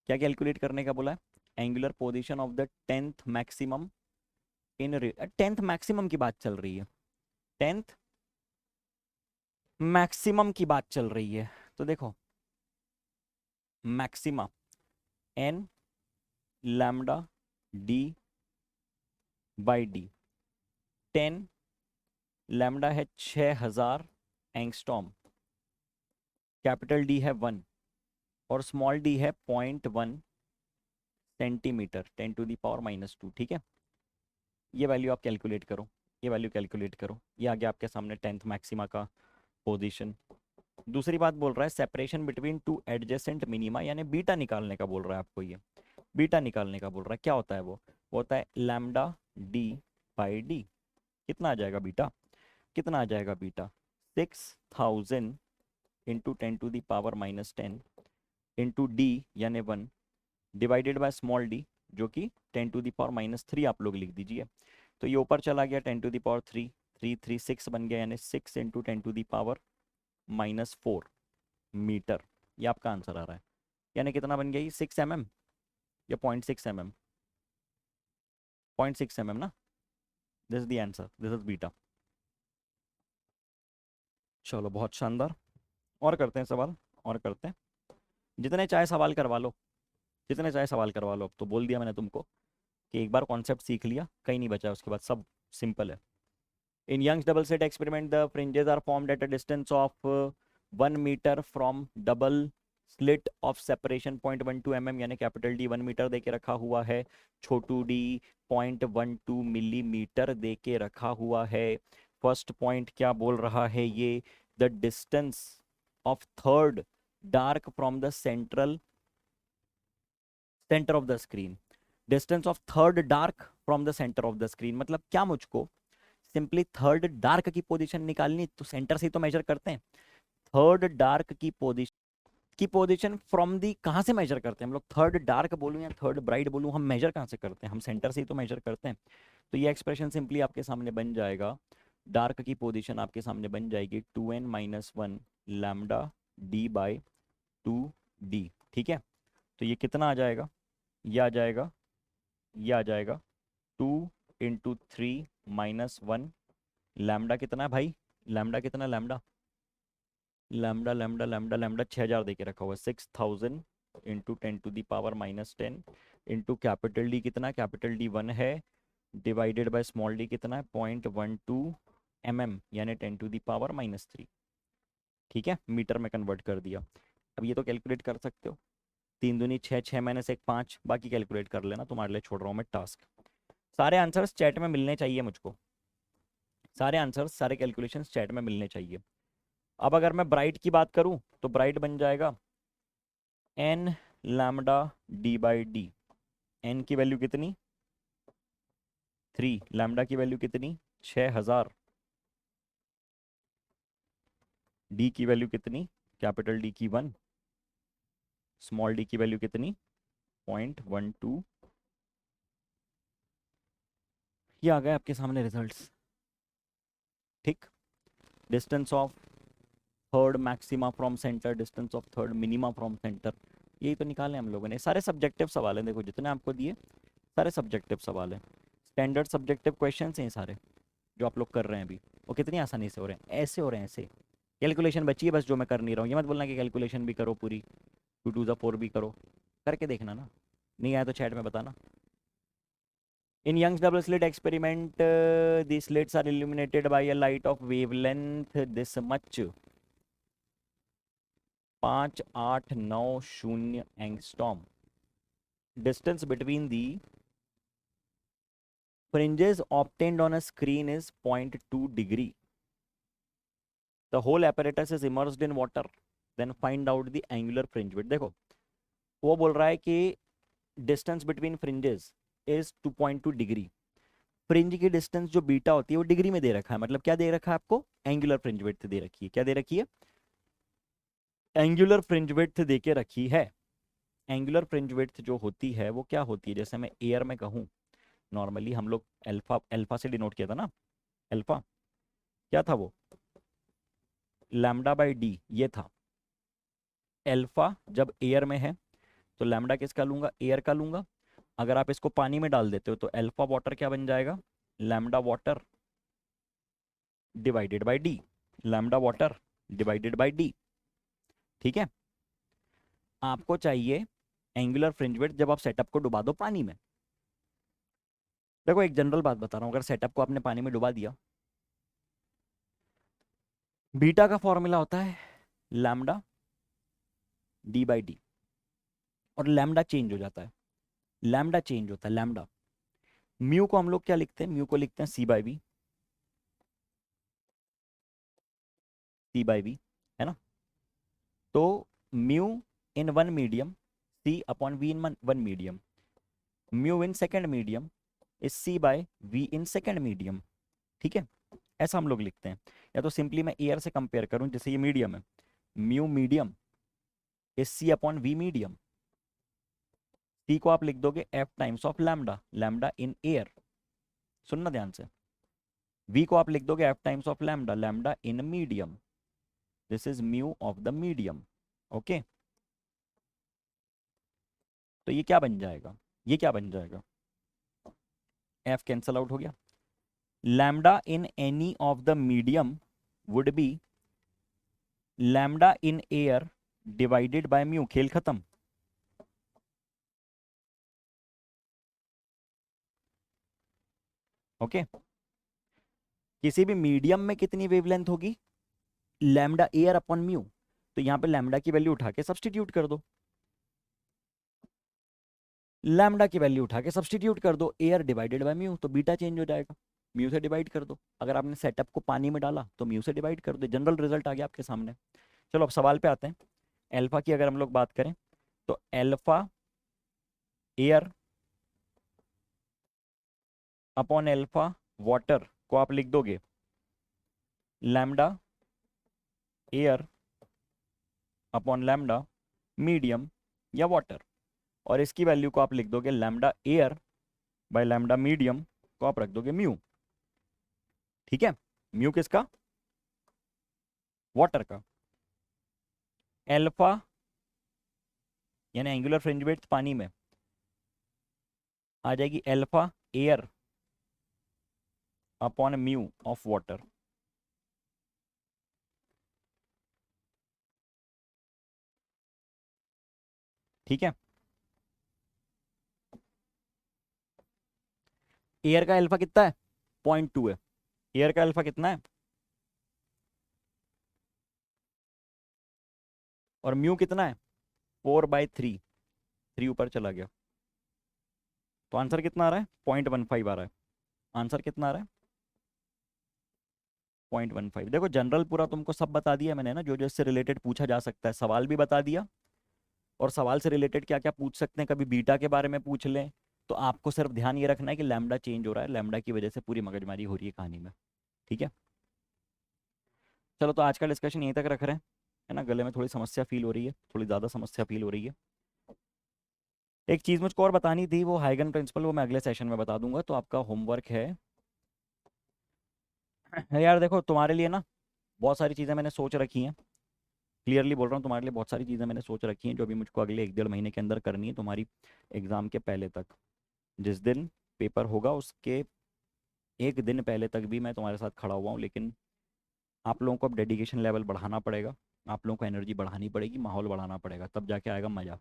क्या कैलकुलेट करने का बोला है, angular position of the 10th maximum in, 10th maximum की बात चल रही है, 10th मैक्सिमम की बात चल रही है, तो देखो maxima n lambda d by d, 10 lambda है 6000 एंगस्ट्रॉम, कैपिटल डी है 1 और स्मॉल डी है 0.1 सेंटीमीटर, 10⁻⁻²। ठीक है, ये वैल्यू आप कैलकुलेट करो, ये वैल्यू कैलकुलेट करो, ये आ गया आपके सामने 10th मैक्सिमा का पोजीशन। दूसरी बात बोल रहा है separation between two adjacent minima, यानी बीटा निकालने का बोल रहा है आपको, ये बीटा निकालने का बोल रहा है। क्या होता है वो होता है लैम्डा डी बाई डी। कितना आ जाएगा बीटा, कितना आ जाएगा बीटा 6000 इंटू 10⁻⁻10 इंटू डी यानी 1 डिवाइडेड बाय स्मॉल डी जो कि 10⁻3 आप लोग लिख दीजिए, तो ये ऊपर चला गया 10⁻3, 336 बन गया, यानी 6 इंटू 10⁻⁻4 मीटर, ये आपका आंसर आ रहा है। यानी कितना बन गया ये 6 mm या 0.6 mm, 0.6 mm ना, this is the answer, this is beta. चलो बहुत शानदार, और करते हैं सवाल, और करते हैं, जितने चाहे सवाल करवा लो, जितने चाहे सवाल करवा लो। अब तो बोल दिया मैंने तुमको कि एक बार कॉन्सेप्ट सीख लिया कहीं नहीं बचा, उसके बाद सब सिंपल है। In Young's double set experiment the fringes are formed at a distance of 1 metre from double slit of separation 0.12 mm, यानी कैपिटल डी 1 मीटर दे के रखा हुआ है, छोटू डी 0.12 मिलीमीटर दे के रखा हुआ है। फर्स्ट पॉइंट क्या बोल रहा है ये, the distance of third dark from the centre of the screen, distance of third dark from the centre of the screen, मतलब क्या, मुझको सिंपली थर्ड डार्क की पोजीशन निकालनी, तो सेंटर से ही तो मेजर करते हैं, थर्ड डार्क की पोजीशन फ्रॉम दी कहाँ से मेजर करते हैं हम लोग, थर्ड डार्क बोलूँ या थर्ड ब्राइट बोलूँ, हम मेजर कहाँ से करते हैं, हम सेंटर से ही तो मेजर करते हैं। तो ये एक्सप्रेशन सिंपली आपके सामने बन जाएगा, डार्क की पोजीशन आपके सामने बन जाएगी 2n-1 lambda d by 2d। ठीक है, तो ये कितना आ जाएगा, ये आ जाएगा, ये आ जाएगा 2 × 3 - 1, लैम्डा कितना है भाई, लैम्डा कितना, lambda lambda lambda lambda lambda 6000 दे के रखा हुआ है, 6000 इंटू 10⁻⁻10 इंटू कैपिटल डी कितना, कैपिटल डी 1 है, डिवाइडेड बाय स्मॉल डी कितना है 0.12 mm, यानी 10⁻⁻3। ठीक है, मीटर में कन्वर्ट कर दिया। अब ये तो कैलकुलेट कर सकते हो, 3 दूनी 6, 6 - 1 5, बाकी कैलकुलेट कर लेना, तुम्हारे लिए छोड़ रहा हूँ मैं टास्क। सारे आंसर्स चैट में मिलने चाहिए मुझको, सारे आंसर्स सारे कैलकुलेशंस चैट में मिलने चाहिए। अब अगर मैं ब्राइट की बात करूं तो ब्राइट बन जाएगा n lambda d by d, n की वैल्यू कितनी 3, लैम्डा की वैल्यू कितनी 6000, डी की वैल्यू कितनी, कैपिटल डी की 1, स्मॉल डी की वैल्यू कितनी 0.12। ये आ गए आपके सामने रिजल्ट्स। ठीक, distance of third maxima from centre, distance of third minima from centre, यही तो निकाले हम लोगों ने। सारे सब्जेक्टिव सवाल हैं, देखो जितने आपको दिए सारे सब्जेक्टिव सवाल हैं। स्टैंडर्ड सब्जेक्टिव क्वेश्चन हैं ये सारे जो आप लोग कर रहे हैं अभी, वो कितनी आसानी से हो रहे हैं, ऐसे हो रहे हैं ऐसे। कैलकुलेशन बची है बस, जो मैं कर नहीं रहा हूँ। ये मत बोलना कि कैलकुलेशन भी करो पूरी, 2 2 4 भी करो, करके देखना ना। नहीं आया तो चैट में बताना। In Young's double slit experiment, the slits are illuminated by a light of wavelength this much, 5890 angstrom. Distance between the fringes obtained on a screen is 0.2 degree. The whole apparatus is immersed in water. Then find out the angular fringe width. देखो वो बोल रहा है कि distance between fringes is 2.2 degree. Fringe की distance जो beta होती है वो डिग्री में दे रखा है, मतलब क्या दे रखा है आपको, एंगुलर फ्रिंज विड्थ दे रखी है। क्या दे रखी है, एंगुलर फ्रिंज विड्थ दे के रखी है। एंगुलर फ्रिंज विड्थ जो होती है वो क्या होती है, जैसे मैं एयर में कहूँ, नॉर्मली हम लोग अल्फा अल्फा से डिनोट किया था ना, अल्फा क्या था वो, लैम्डा बाई डी ये था। अल्फा जब एयर में है तो लैम्डा किसका लूंगा, एयर का लूंगा। अगर आप इसको पानी में डाल देते हो तो अल्फा वाटर क्या बन जाएगा, lambda water divided by D, lambda water divided by D. ठीक है, आपको चाहिए एंगुलर फ्रिंज विड्थ जब आप सेटअप को डुबा दो पानी में। देखो एक जनरल बात बता रहा हूँ, अगर सेटअप को आपने पानी में डुबा दिया, बीटा का फॉर्मूला होता है लैम्डा डी बाई डी, और लैम्डा चेंज हो जाता है, लैम्डा चेंज होता है लैम्डा। म्यू को हम लोग क्या लिखते हैं, म्यू को लिखते हैं c by b, c by b है ना। तो mu in one medium, c upon v in one medium, mu in second medium is c by v in second medium. ठीक है, ऐसा हम लोग लिखते हैं। या तो सिंपली मैं एयर से कंपेयर करूं, जैसे ये मीडियम है, mu medium is C upon V medium. C को आप लिख दोगे F times of lambda, lambda in air, सुनना ध्यान से। वी को आप लिख दोगे F times of lambda, lambda in medium, this is mu of the medium. Okay, तो ये क्या बन जाएगा, ये क्या बन जाएगा, एफ कैंसल आउट हो गया। Lambda in any of the medium would be lambda in air divided by mu, खेल खत्म। ओके, किसी भी मीडियम में कितनी वेवलेंथ होगी, लैम्डा एयर अपॉन म्यू, तो यहां पे लैम्डा की वैल्यू उठा के सब्सटीट्यूट कर दो, लैम्डा की वैल्यू उठा के सब्सटीट्यूट कर दो, एयर डिवाइडेड बाय म्यू, तो बीटा चेंज हो जाएगा, म्यू से डिवाइड कर दो। अगर आपने सेटअप को पानी में डाला तो म्यू से डिवाइड कर दो, जनरल रिजल्ट आ गया आपके सामने। चलो अब सवाल पे आते हैं। अल्फा की अगर हम लोग बात करें तो alpha air upon alpha water को आप लिख दोगे lambda air upon lambda medium या वाटर, और इसकी वैल्यू को आप लिख दोगे lambda air by lambda medium को आप रख दोगे म्यू। ठीक है, म्यू किसका, वाटर का। अल्फा यानी एंगुलर फ्रिंज विड्थ पानी में आ जाएगी alpha air upon mu of water. ठीक है, एयर का अल्फा कितना है, 0.2 है। एयर का अल्फा कितना है, और म्यू कितना है, 4/3, 3 ऊपर चला गया, तो आंसर कितना आ रहा है, 0.15 आ रहा है। आंसर कितना आ रहा है, 0.15। देखो जनरल पूरा तुमको सब बता दिया मैंने ना, जो जो इससे रिलेटेड पूछा जा सकता है, सवाल भी बता दिया, और सवाल से रिलेटेड क्या क्या पूछ सकते हैं, कभी बीटा के बारे में पूछ लें, तो आपको सिर्फ ध्यान ये रखना है कि लैम्डा चेंज हो रहा है, लैम्डा की वजह से पूरी मगजमारी हो रही है कहानी में। ठीक है, चलो तो आज का डिस्कशन यहीं तक रख रहे हैं, है ना। गले में थोड़ी समस्या फील हो रही है, थोड़ी ज़्यादा समस्या फील हो रही है। एक चीज़ मुझको और बतानी थी, वो हाइगन प्रिंसिपल, वो मैं अगले सेशन में बता दूंगा। तो आपका होमवर्क है यार, देखो तुम्हारे लिए ना बहुत सारी चीज़ें मैंने सोच रखी हैं, क्लियरली बोल रहा हूँ, तुम्हारे लिए बहुत सारी चीज़ें मैंने सोच रखी हैं जो अभी मुझको अगले 1 1.5 महीने के अंदर करनी है, तुम्हारी एग्ज़ाम के पहले तक। जिस दिन पेपर होगा उसके एक दिन पहले तक भी मैं तुम्हारे साथ खड़ा हुआ हूँ, लेकिन आप लोगों को अब डेडिकेशन लेवल बढ़ाना पड़ेगा, आप लोगों को एनर्जी बढ़ानी पड़ेगी, माहौल बढ़ाना पड़ेगा, तब जाके आएगा मज़ा।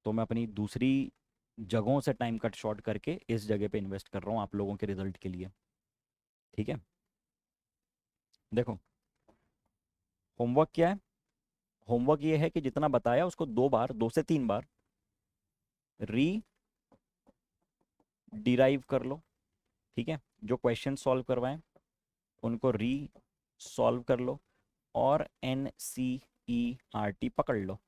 तो मैं अपनी दूसरी जगहों से टाइम कट शॉर्ट करके इस जगह पे इन्वेस्ट कर रहा हूँ आप लोगों के रिजल्ट के लिए। ठीक है, देखो होमवर्क क्या है। होमवर्क ये है कि जितना बताया उसको 2 बार, 2 से 3 बार री डिराइव कर लो। ठीक है, जो क्वेश्चन सॉल्व करवाएं उनको री सॉल्व कर लो, और N C E R T पकड़ लो,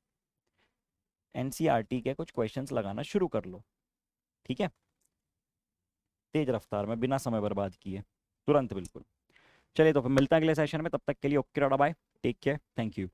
एन सी आर टी के कुछ क्वेश्चंस लगाना शुरू कर लो। ठीक है, तेज रफ्तार में, बिना समय बर्बाद किए, तुरंत बिल्कुल। चलिए तो फिर मिलते हैं अगले सेशन में, तब तक के लिए okay, bye, take care, thank you.